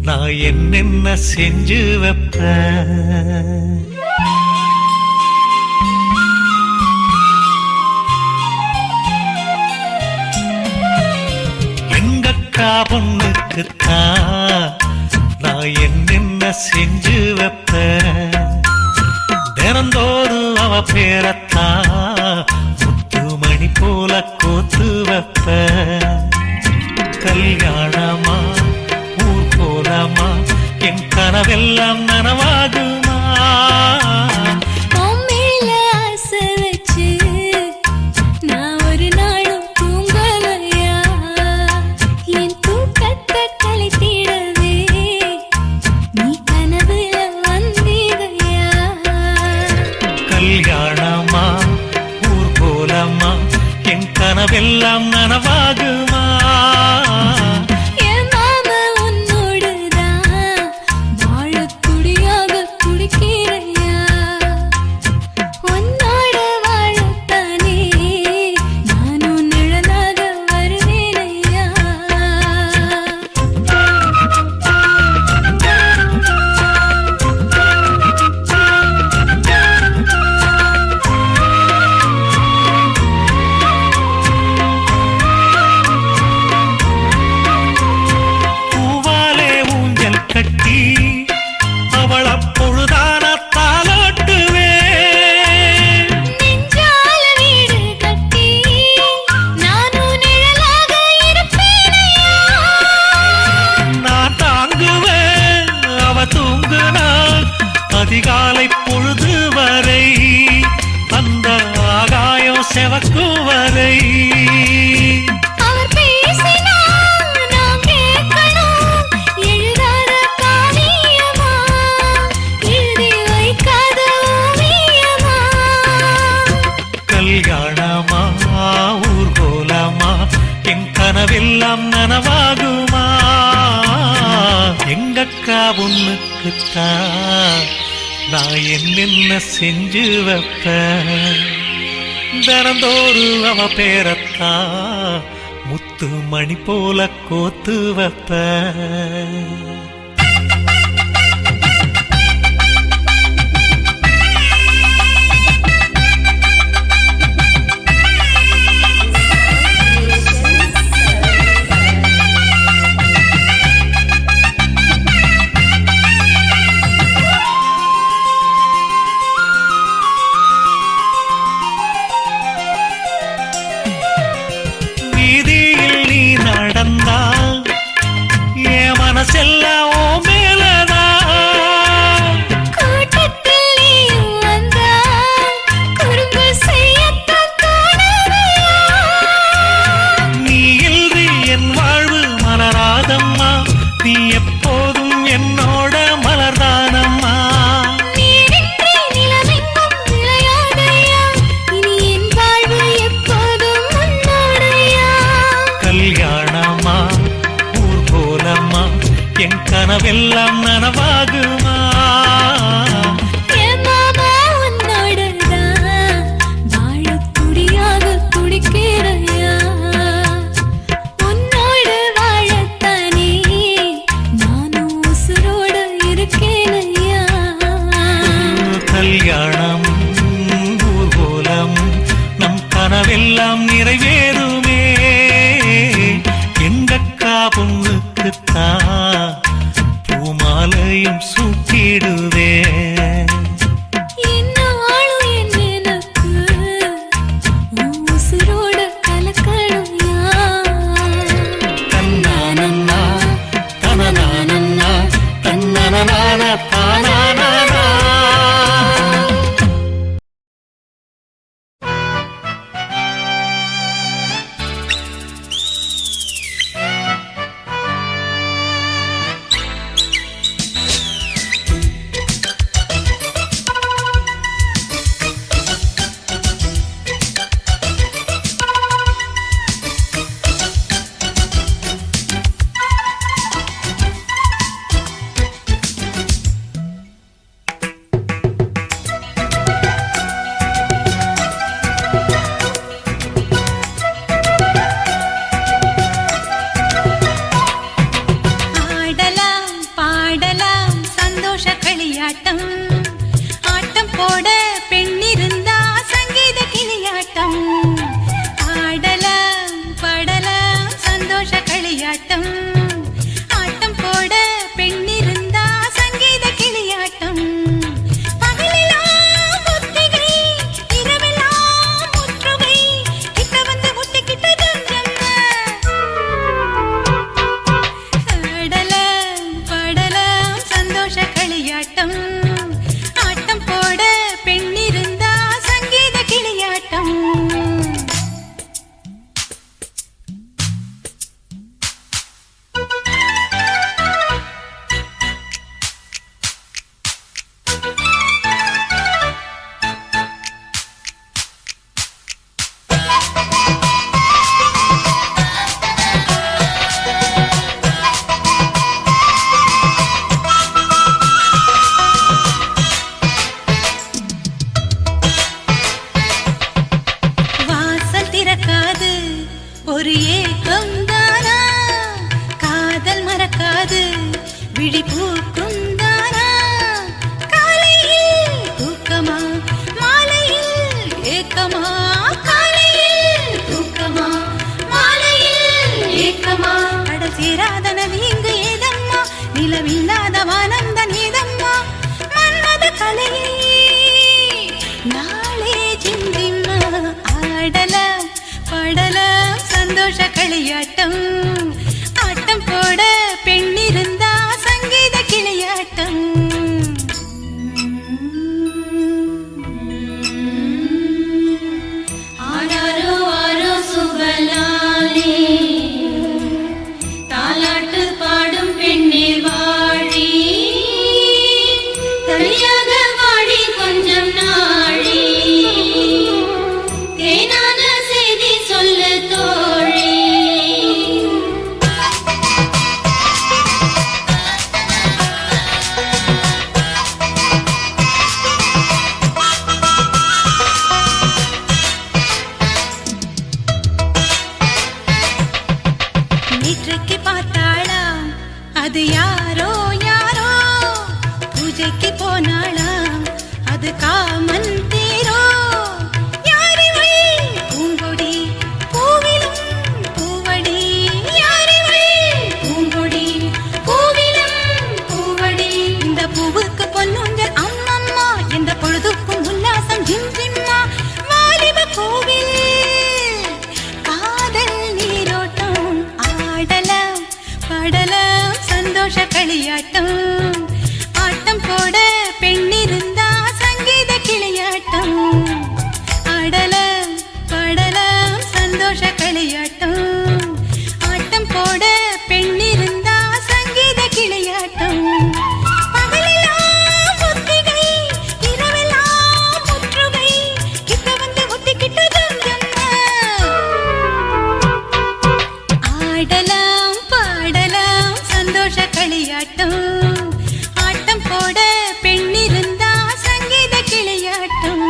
நான் என்னென்ன செஞ்சு வைப்பேன். எங்கக்கா பொண்ணுக்குத்தான் நான் என்னென்ன செஞ்சு வைப்பேன். தினந்தோறும் அவ பேரத்தான் முத்துமணி போல கோத்து வைப்பேன். கல்யாணமா ஊர் போலாமா என் கனவெல்லாம் நனவாகுமா? உம்மேல ஆசை வச்சு நான் ஒரு நாளும் தூங்கலையா? என் தூக்கத்தை கலைத்திடவே நீ கனவுல வந்தீதையா? கல்யாணமா ஊர் போலாமா என் கனவெல்லாம் நனவாகுமா? என் மாமா உன்னோடுதான் வாழத் துடியாக துடிக்கிறையா? உன்னோட வாழத்தானே நானும் நிழலாக வருவேனையா? பூவாலே ஊஞ்சல் கட்டி அவள் அப்பொழுதான தாலாட்டுவேன். நெஞ்சால வீடு கட்டி நானும் நிழலாக இருப்பேனையா? நான் தாங்குவேன் அவ தூங்குனா அதிகாலை பொழுது வரை அந்த ஆகாயம் செவக்கும் வரை. அவர் பேசினால் நான் கேட்கணும். எழுதாத காவியமா? எழுதி வைக்காத ஓவியமா? கல்யாணமா ஊர் போலாமா என் கனவெல்லாம் நனவாகுமா? எங்கக்கா பொண்ணுக்குத்தான் நான் என்னென்ன செஞ்சு வைப்பேன். தினந்தோறும் அவ பேரத்தான் முத்து மணி போல கோத்து வைப்பேன். வீதியில் நீ நடந்தா என் மனசெல்லாம் ஓ மேலதான். கூட்டத்தில் நீயும் வந்தா குறும்பு செய்யத்தான் தோணுதையா? நீ இன்றி என் வாழ்வு மலராதம்மா நீ எப்போதும் என்னோட மலர்தானம்மா. நீரின்றி நிலவெங்கும் விளையாதையா? இனி என் வாழ்வு எப்போதும் உன்னோடையா? கல்யாணமா ஊர் போலம்மா என் கனவெல்லாம் நனவாகுமா? என் மாமா உன்னோடுதான் வாழத் துடியாக துடிக்கிறையா? உன்னோடு வாழத்தானே நானும் உசுரோடு இருக்கேனையா? கல்யாணம் ஊர் போலம் நம் கனவெல்லாம் நிறைவேறுமே. எங்கக்கா பொண்ணுக்குத்தான் பூமாலையும் சூட்டிடுவேன். என்னாலும் என் எனக்கு உன் உசுரோடு கலக்கணும்யா? தன்னானன்னா தனனானன்னா தன்னனனான தானானா. ஒரு ஏக்கம் தானா காதல் மறக்காது விழி பூக்கும் தானா காலையில் தூக்கமா மாலையில் ஏக்கமா காலையில் தூக்கமா மாலையில் ஏக்கமா கடல் சேராத நதி இங்கு ஏதம்மா நிலவில்லாத வானம் தான் ஏதம்மா மன்மத கலையை நாளே சிந்திம்மா ஆடலாம் பாடலாம் சந்தோஷ களியாட்டம் ஆட்டம் போட பெண்ணிருந்தா சங்கீத கிளியாட்டம் ஆராரோ ஆரோ சுபலாலே தாலாட்டு பாடும் பெண்ணே வாழி தனியாக வாழி கொஞ்சம் நாழி தேனான செய்தி சொல்லு தோழி நேற்றைக்கு பார்த்தாளா அது யாரோ யாரோ பூஜைக்கு போனாளா அது காமன் தேரோ யாரிவள் பூங்கொடி பூவிலும் பூவடி யாரிவள் பூங்கொடி பூவிலும் பூவடி இந்த பூவுக்கு பொன்னுஞ்சல் அம்மம்மா இந்த பொழுதுக்கும் உல்லாசம் ஜிம் ஜிம்மா வாலிப கோவில் காதல் நீரோட்டம் ஆடலாம் பாடலாம் சந்தோஷ களியாட்டம் ஆட்டம் போட பெண்ணிருந்தா சங்கீத கிளியாட்டம் ஆடலாம் பாடலாம் சந்தோஷ களியாட்டம் ஆட்டம் போட பெண்ணிருந்தா சங்கீத கிளியாட்டம் பகலெல்லாம் ஒத்திகை இரவெல்லாம் முற்றுகை கிட்ட வந்து ஒத்திக்கிட்டு ஆடலாம் பாடலாம் சந்தோஷ களியாட்டம் ஆட்டம் போட பெண்ணிருந்தா சங்கீத கிளியாட்டம்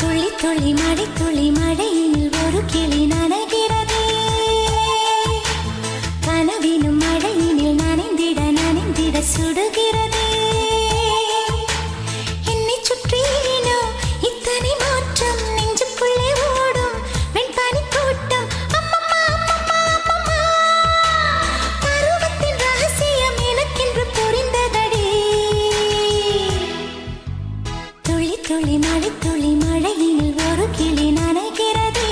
துளி துளி மழையில் ஒரு கிளி நனைகிறதே கனவினும் மழையினில் நனைந்திட சுடுகிறதே என்னை சுற்றினோ இத்தனை மாற்றம் நெஞ்சுக்குள்ளே ஓடும் வெண்பனி கூட்டம் அம்மம்மா அம்மம்மா அம்மம்மா பருவத்தின் ரகசியம் எனக்கென்று புரிந்ததடி துளி துளி மழையினில் ஒரு கிளி நனைகிறதே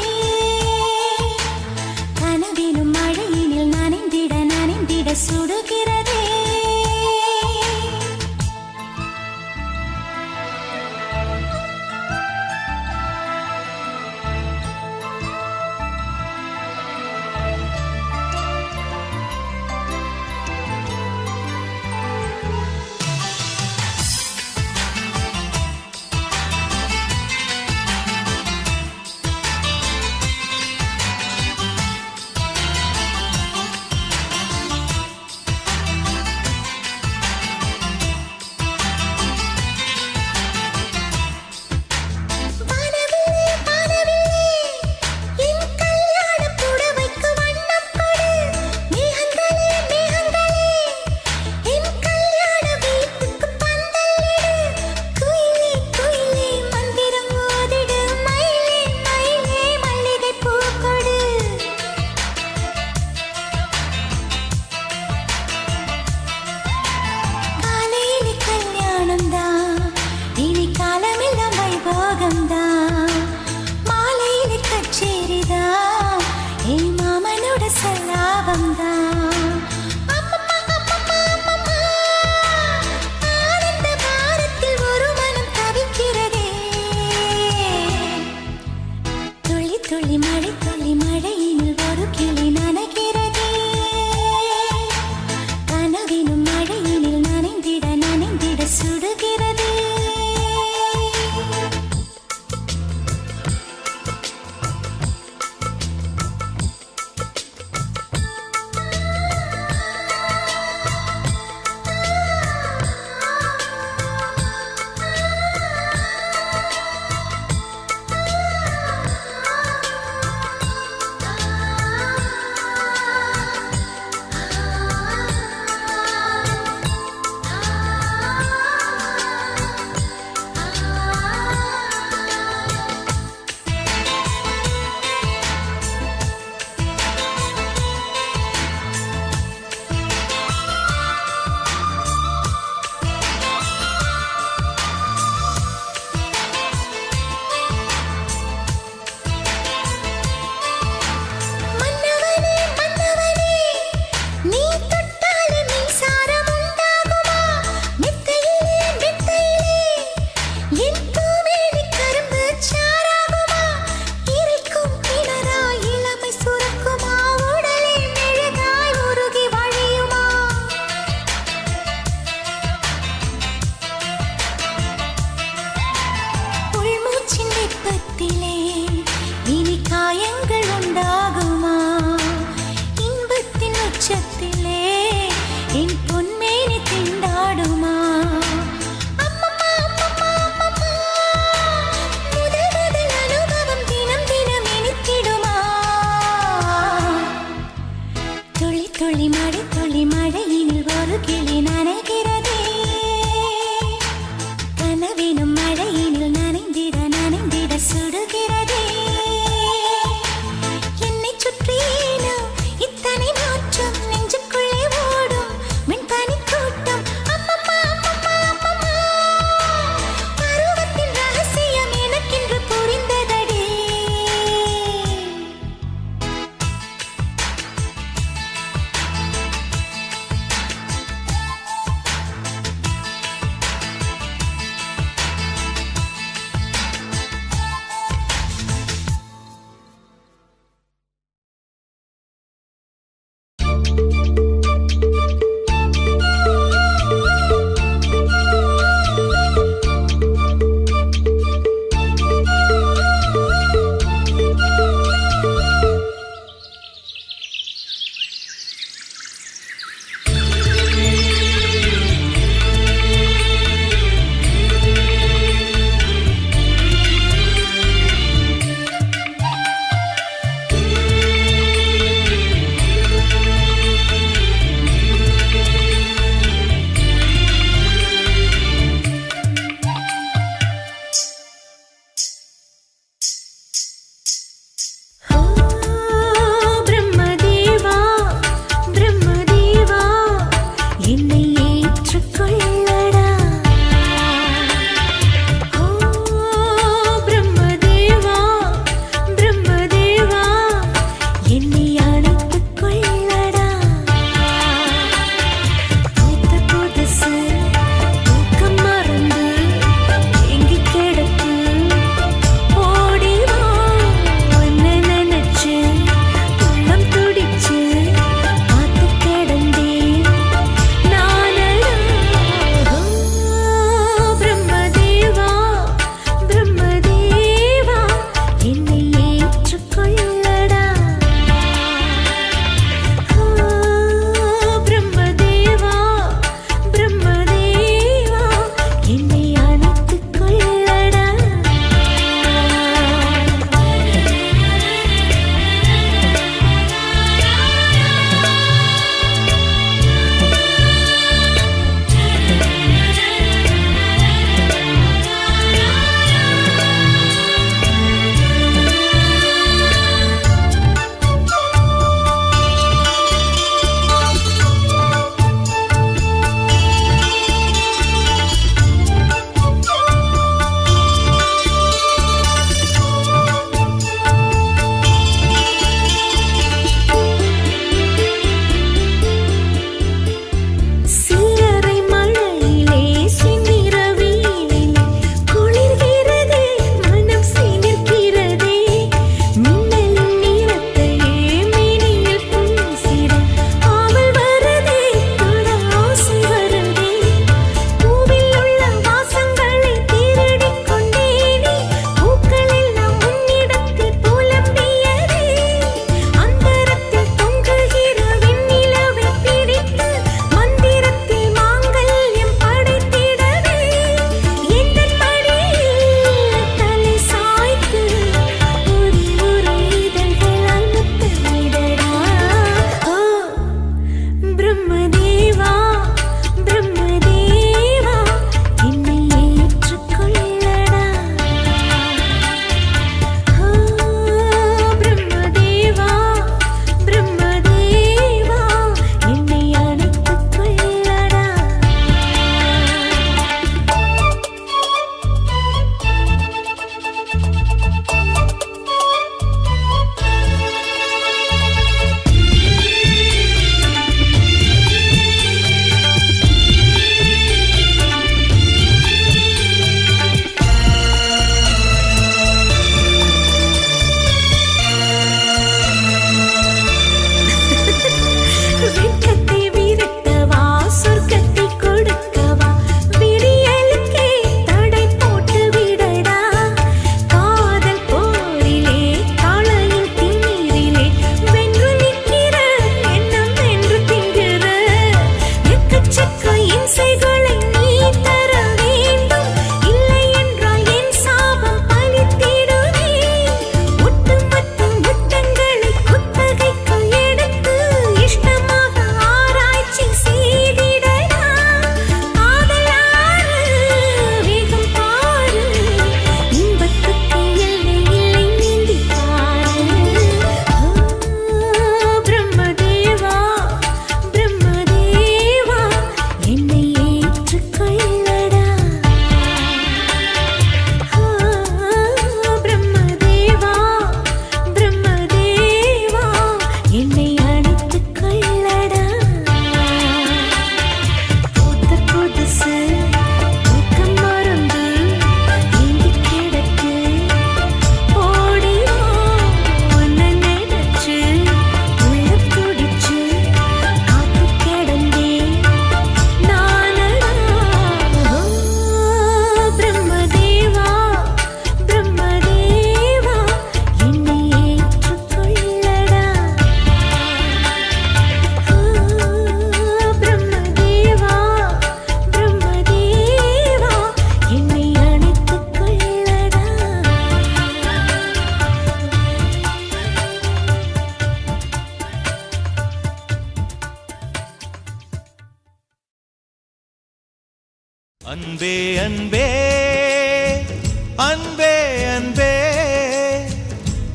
அன்பே அன்பே அன்பே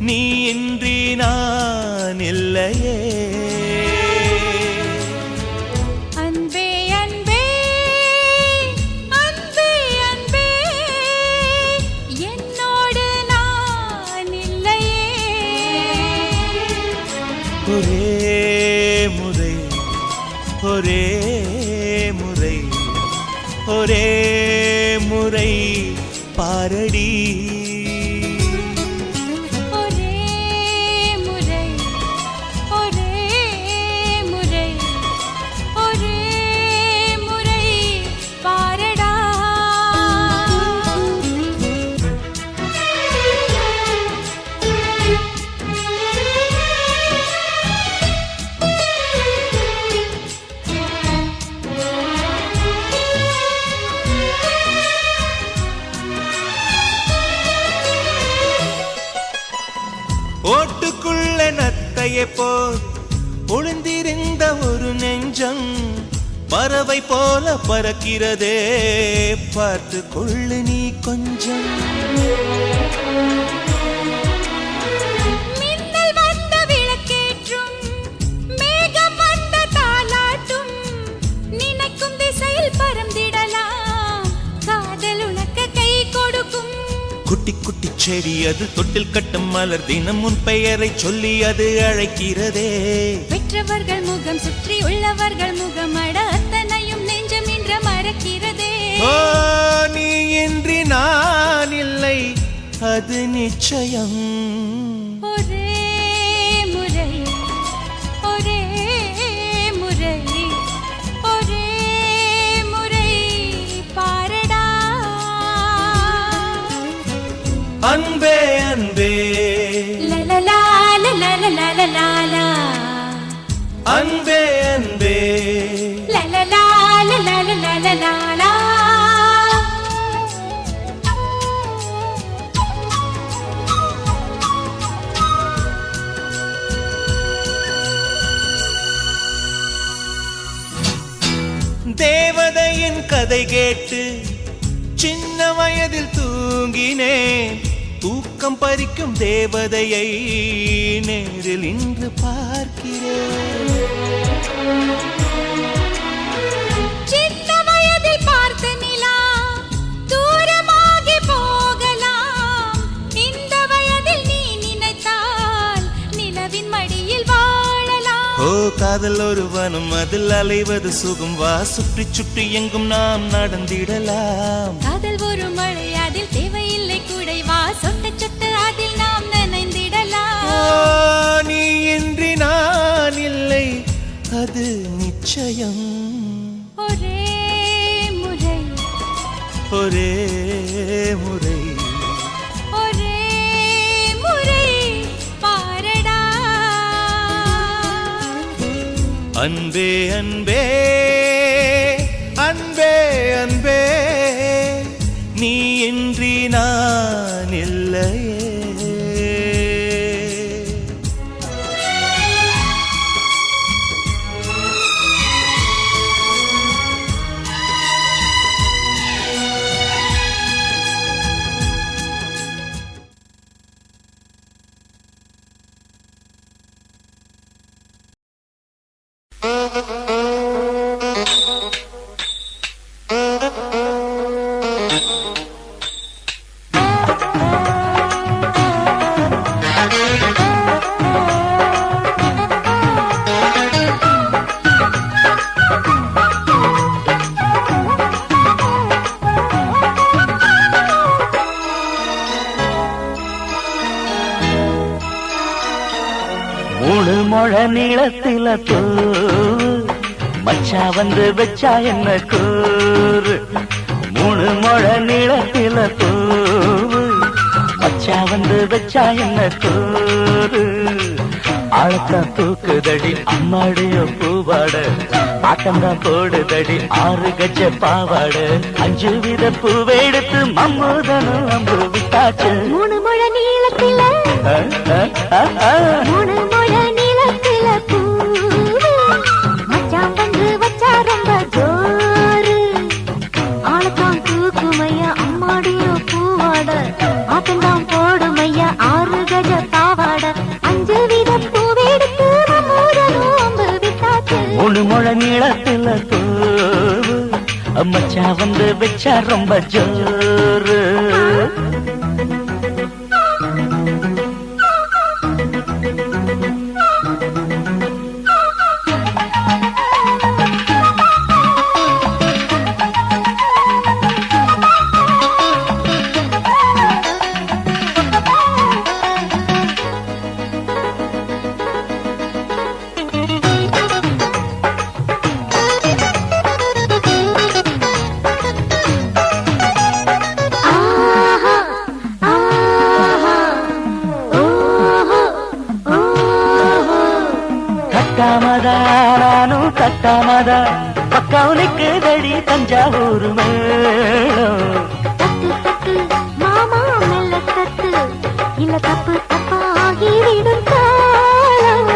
நீ இன்றி நான் இல்லையே அன்பே அன்பே அன்பே அன்பே என்னோடு நான் இல்லையே ஒரே முறை ஒரே முறை ஒரே முறை பாரடி ஒரே முறை ஒரே முறை ஒரே முறை பாரடா ஓட்டுக்குள்ள நத்தையை போல் ஒளிந்திருந்த ஒரு நெஞ்சம் பறவை போல பறக்கிறதே பார்த்து கொள்ளு நீ கொஞ்சம் மின்னல் வந்த விளக்கேற்றும் மேகம் வந்த தாலாட்டும் நினைக்கும் திசையில் பறந்திடலாம் காதல் உனக்கு கை கொடுக்கும் குட்டி குட்டி செடி அது தொட்டில் கட்டும் மலர் தினம் உன் பெயரை சொல்லி அது அழைக்கிறதே பெற்றவர்கள் முகம் சுற்றி உள்ளவர்கள் முகம் அட அத்தனையும் நெஞ்சம் என்ற மறக்கிறதே ஓ நீ இன்றி நான் இல்லை அது நிச்சயம் ஒரே முறை ஒரே முறை ஒரே முறை பாரடா அன்பே அன்பே லலலா லலலா லலலா அன்பே அன்பே லலலா லலலா லலலா தேவதையின் கதை கேட்டு சின்ன வயதில் தூங்கினேன் தூக்கம் பறிக்கும் தேவதையை நேரில் இன்று பார்க்கிறேன் சின்ன வயதில் பார்த்த நிலா தூரமாகி போகலாம் இந்த வயதில் நீ நினைத்தால் நிலவின் மடியில் வாழலாம் ஓ காதல் ஒரு வனம் அதில் அலைவது சுகம் வா சுற்றி சுற்றி எங்கும் நாம் நடந்திடலாம் காதல் ஒரு மழை அதில் தேவையில்லை குடை வா சொட்ட சொட்ட அதில் நாம் ஓ, நனைந்திடலாம் நீ இன்றி நான் இல்லை அது நிச்சயம் ஒரே முறை ஒரே முறை ஒரே முறை பாரடா அன்பே அன்பே அன்பே அன்பே நீ இன்றி நான் இல்லையே மூணு முழ நீளத்தில தூரு மச்சா வந்து வச்சா என்ன கூறு மூணு முழ நீளத்தில தூரு மச்சா வந்து வச்சா என்ன கூறு ஆழத்தான் தூக்குதடி அம்மாடிய பூவாட ஆட்டம்தான் போடுதடி 6 கஜ பாவாட 5 வித பூவெடுத்து மம்மூதனும் அம்பு விட்டாச்சு 3 முழ நீளத்தில 3 முழ நீளத்தில பூ மச்சான் வந்து வச்சா ரொம்ப ஜோரு ஆளத்தான் தூக்குமை அம்மாடியோ பூவாட ஆட்டந்தான் போடும் ஐயா 6 கஜ பாவாட 5 வித பூவெடுத்து மோதலும் அம்பு விட்டாச்சு 3 முழ நீளத்துல பூவு மச்சா வந்து வச்சா ரொம்ப ஜோரு நானும் கட்டாமதா பக்கவுனுக்கு தடி தஞ்சாவூர் மேளம் தட்டு தட்டு மாமா மெல்ல தட்டு இல்ல தப்பு தப்பாகிவிடும் காலம்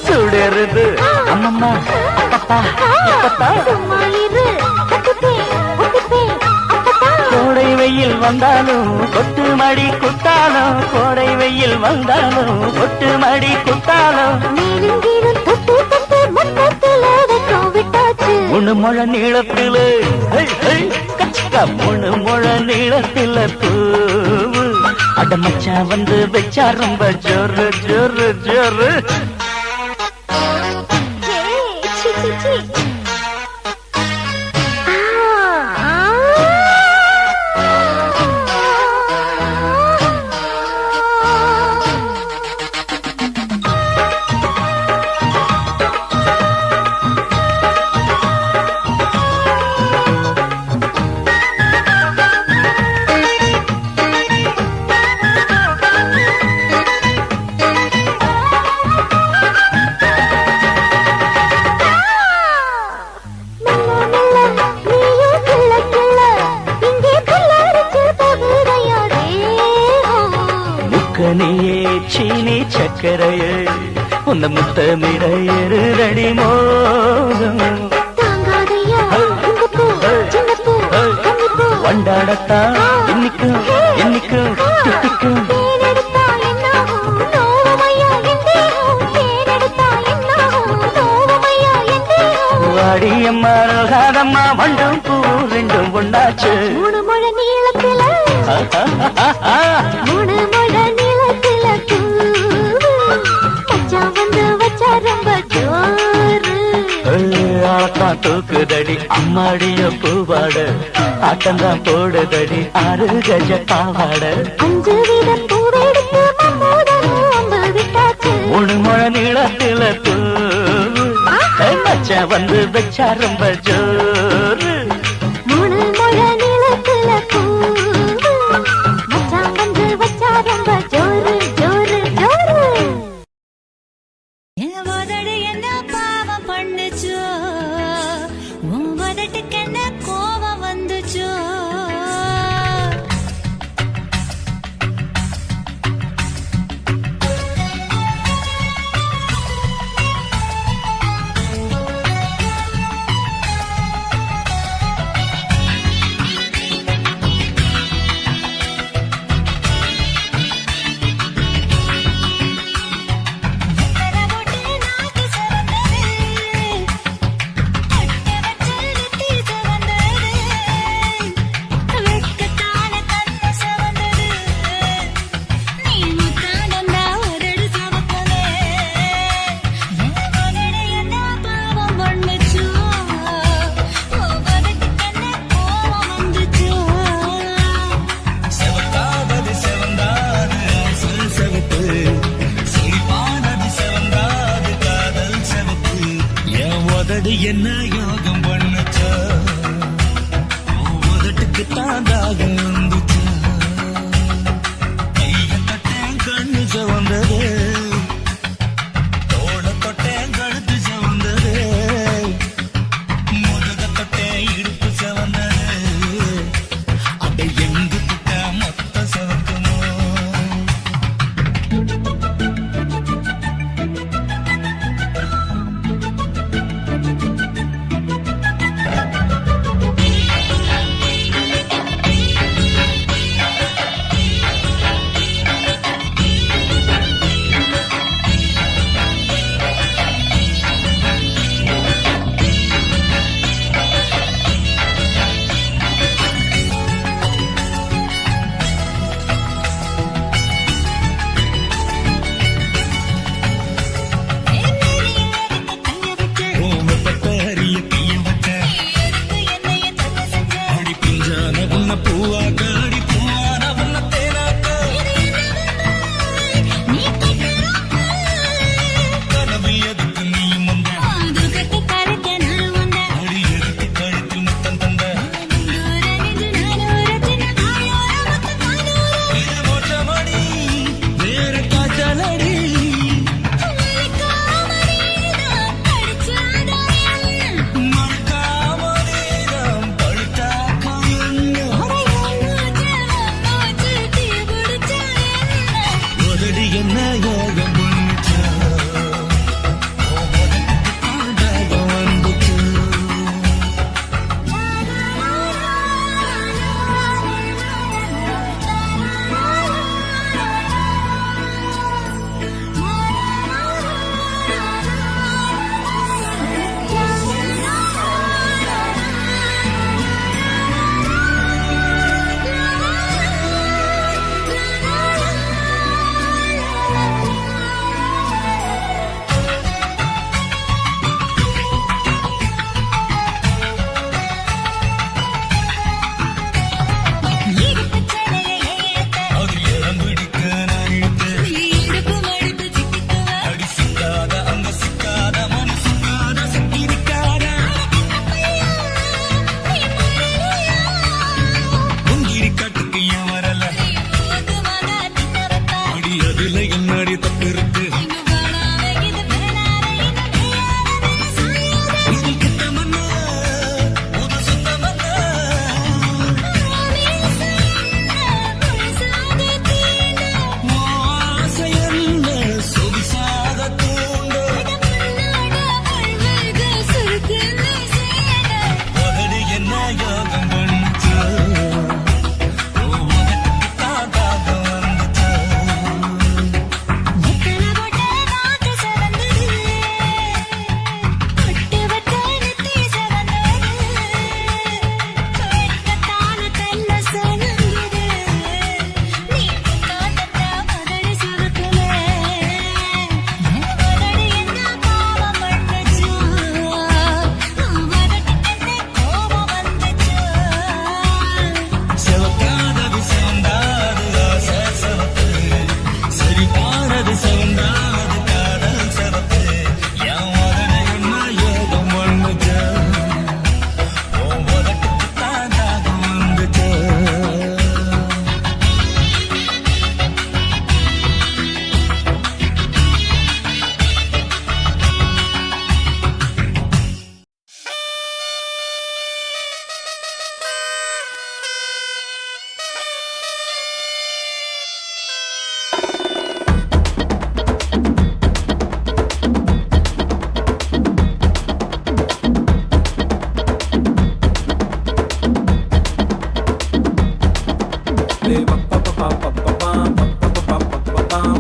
சுடருது அம்மம்மா அப்பப்பா அப்பப்பா சும்மா இரு கட்டுப்பே ஒட்டுப்பே அப்பப்பா கோடை வெயில் வந்தாலும் கொட்டு மடி குத்தாலும் கோடை வெயில் வந்தாலும் கொட்டு மடி குத்தாலும் மேலும் கீழும் தொட்டு தொட்டு முன்னத்துல வெக்கம் விட்டாச்சு 3 முழ நீளத்தில கச்சிக்கா 3 முழ நீளத்தில பூவு அடமச்சா வந்து வச்சா ரொம்ப ஜோரு ஜோரு ஜோரு சி சி சி கனியே சீனி சக்கரையே உன்ன முத்தமிட எருதடி மோகம் தாங்காதையா இந்த பூ சின்ன பூ கன்னி பூ வண்டாடத்தான் இன்னிக்கும் இன்னிக்கும் தித்திக்கும் தேனெடுத்தா என்னாகும் நோவமையா எந்தேகும் தேனெடுத்தா என்னாகும் நோவமையா எந்தேகும் வாடியம்மா ரோகாதம்மா வண்டும் பூ ரெண்டும் ஒண்டாச்சு 3 முழ நீளத்தில 3 முழ நீளத்தில மச்சான் வந்து வச்சா ரொம்ப ஜோரு ஆளத்தான் தூக்குதடி அம்மாடிய பூவாட ஆட்டந்தான் போடுதடி 6 கஜ பாவாட 5 வித பூவெடுத்து மோதலும் அம்பு விட்டாச்சு 3 முழ நீளத்தில பூவு மச்சா வந்து வச்சா ரொம்ப ஜோரு 3 முழ நீளத்தில மச்சான் வந்து வச்சா ரொம்ப ஜோரு ஜோரு ஜோரு என்ன பாவம் பண்ணுச்சோ உன் வதட்டுக்கு என்ன கோவம் வந்துச்சோ என்ன யோகம் பண்ணுச்சா உதட்டுக்கு தாண்டாக வந்துச்சா கைய தொட்டேன் கண்ணு சவந்தது தோள தொட்டேன் கழுத்து சவந்தது முதுக தொட்டேன் இடுப்பு சவந்தது அதை எங்கு தொட்ட மொத்த சவக்குமோ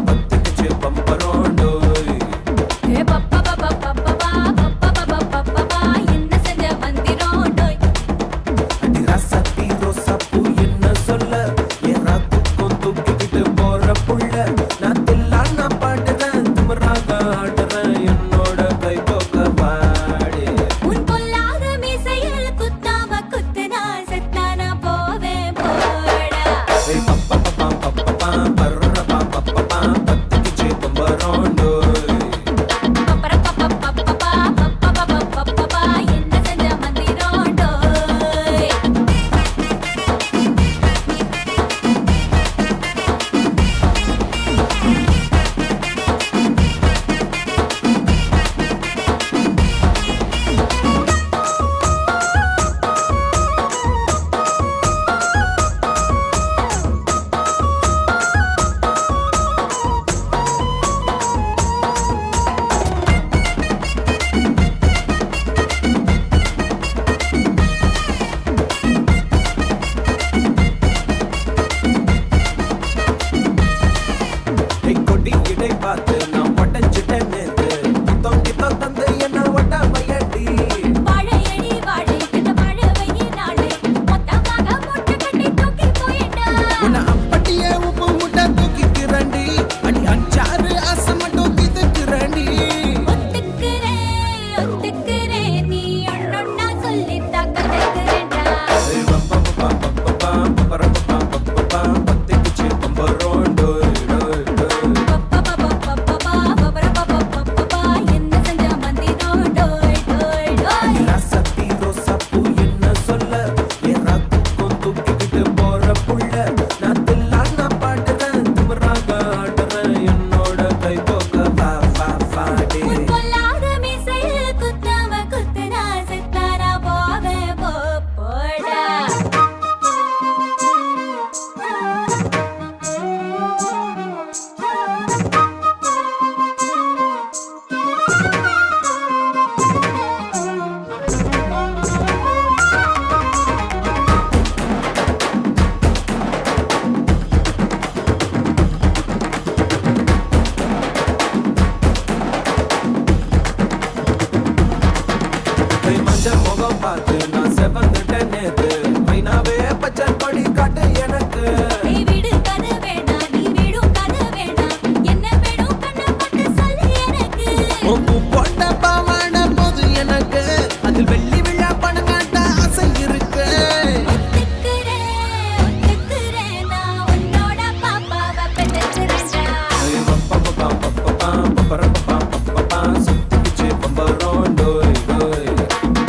பத்துக்குச்சு பம்பரோண்டோய் ஏ பப்பா பப்பா பப்பா பப்பா பப்பா என்ன செஞ்ச வந்திரோண்டோய் அடி ரசத்தி ரோசப்பூ என்ன சொல்ல என் ராத்துக்கும் தூக்கிக்கிட்டு போற புள்ள நான் தில்லான பாடுறேன் திமிராக ஆடுறேன் என்னோட கை போக்க பாடு உன் பொல்லாத மீசையில் குத்தாம குத்துனா செத்தானா போவே போடா ஏய் பப்பா பப்பா பப்பா பர்ற பப்பா பத்துக்குச்சு பம்பரோண்டோய் பப்பா என்ன செஞ்ச வந்திரோண்டோய் கொடி இடை பார்த்து நான் பட்டஞ்சிட்டேன் நேத்து கித்தோ தந்து என்ன ஒட்ட வையடி வாழையடி வாழை கிட்ட வாழவை நாளை மொத்தமாக மொட்டை கட்டி தூக்கி போயிட்டா உன்னை அப்படியே உப்பு முட்டை தூக்கிக்கிறண்டி அடி அஞ்சாறு ஆசை மட்டும் கிதுக்கிறண்டி ஒத்துக்கிறேன் நீ ஒன்னொன்னா சொல்லி தாக்கத்துக்கிறேன்டா பத்துக்குச்சு பம்பரோண்டோய் பப்பா என்ன செஞ்ச வந்திரோண்டோய் டோய் டோய் ரசத்தி ரோசப்பூ என்ன சொல்ல என் ராத்துக்கும் தூக்கிக்கிட்டு போற புள்ள நான் தில்லான பாடுறேன் திமிராக ஆடுறேன் என்னோட கை போக்க பாடே உன் பொல்லாத மீசையில் குத்தாம குத்துனா செத்தானா போவே போடா மஞ்சள் முகம் பார்த்து நான் செவந்துட்டேன் நேத்து மைனாவே பச்சை கொடி காட்டு எனக்கு நீ விடு கதை வேணாம் நீ விடும் கதை வேணாம் என்ன வேணும் கண்ணை போட்டு சொல்லு எனக்கு உப்பு போட்ட பாவாட போது எனக்கு அதில் வெள்ளி விழா பணம் காட்ட ஆசை இருக்கு ஒத்துக்கிறேன் நான் உன்னோட பாப்பாவை பெற்றுக்கிறேன்டா சுத்திக்குச்சு பம்பரோண்டோய்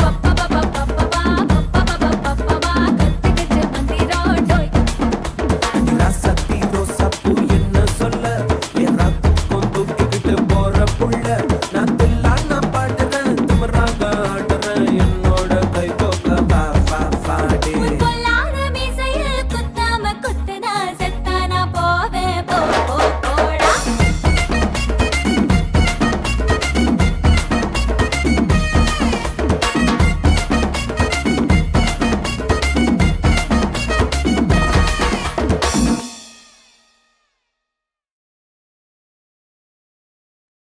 பப்பா கத்துக்கிட்டு வந்திரோண்டோய் ரசத்தி ரோசப்பூ என்ன சொல்ல என் ராத்துக்கும் தூக்கிக்கிட்டு போற புள்ள நான் தில்லான பாடுறேன் திமிராக ஆடுறேன் என்னோட கை போக்க பாடே உன் பொல்லாத மீசையில் குத்தாம குத்துனா செத்தானா போவே போடா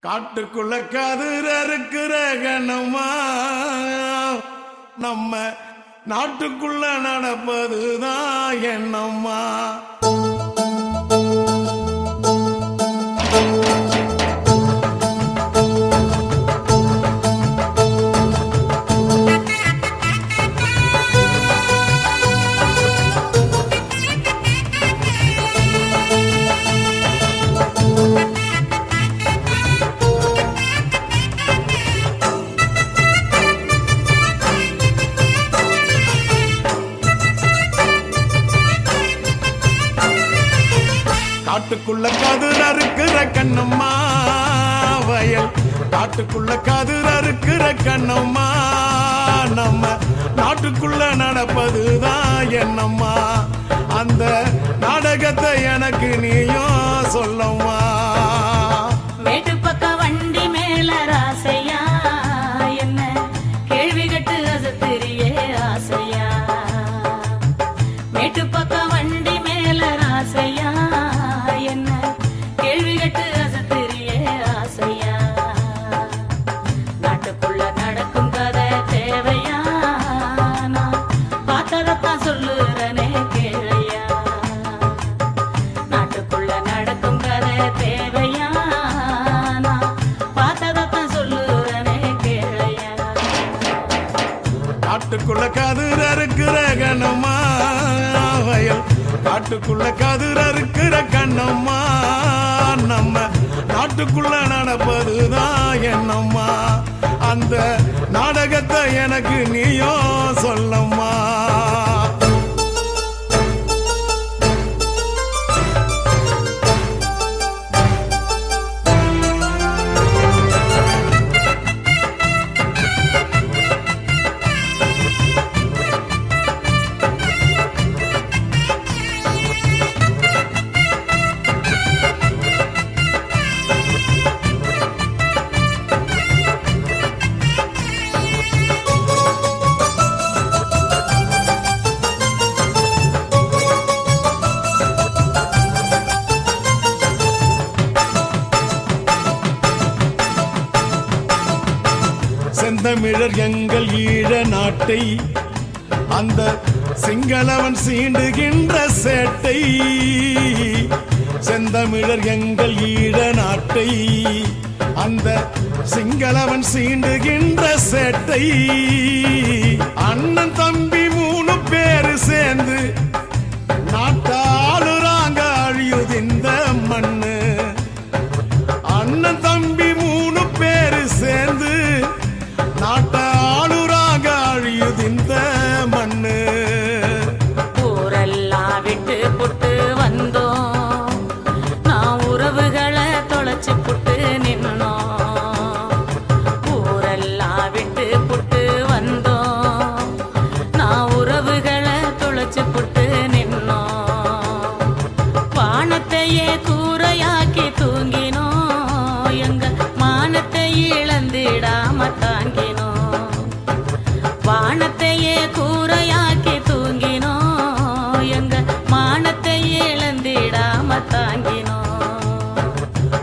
காட்டுக்குள்ள கதிர இருக்கிற கணமா நம்ம நாட்டுக்குள்ள நடப்பதுதான் என்னம்மா காட்டுக்குள்ள கதிர இருக்கிற கண்ணம்மா வயல் காட்டுக்குள்ள கதிர இருக்கிற கண்ணம்மா நம்ம நாட்டுக்குள்ள நடப்பதுதான் என்னம்மா அந்த நாடகத்தை எனக்கு நீயும் சொல்லம்மா மேட்டு பக்க வண்டி மேல ராசையா என்ன கேள்வி கட்டு அசத்திரியே ஆசையா மேட்டு பக்க வண்டி மேல காட்டுக்குள்ள கதிர் அறுக்கிற கண்ணம்மா நம்ம நாட்டுக்குள்ள நடப்பதுதான் என்னம்மா அந்த நாடகத்தை எனக்கு நீயோ சொல்லம்மா செந்தமிழர் எங்கள் ஈழ நாட்டை அந்த சிங்களவன் சீண்டுகின்ற சேட்டை செந்தமிழர் எங்கள் ஈழ நாட்டை அந்த சிங்களவன் சீண்டுகின்ற சேட்டை அண்ணன் தம்பி 3 பேரு சேர்ந்து நாட்டாளுறாங்க அழியுது இந்த மண்ணு அண்ணன் தம்பி 3 பேரு சேர்ந்து நாட்டாளுறாக அழியுது இந்த மண்ணு ஊரெல்லாம் விட்டு புட்டு வந்தோம் நான் உறவுகளை தொலைச்சு புட்டு நின்னோம் ஊரெல்லாம் விட்டு புட்டு வந்தோம் நான் உறவுகளை தொலைச்சு புட்டு நின்னோம் வானத்தையே கூரையாக்கி தூங்கினோம் எங்க மானத்தை இழந்திடாம தாங்கினோம் வானத்தையே கூரையாக்கி தூங்கினோம் எங்க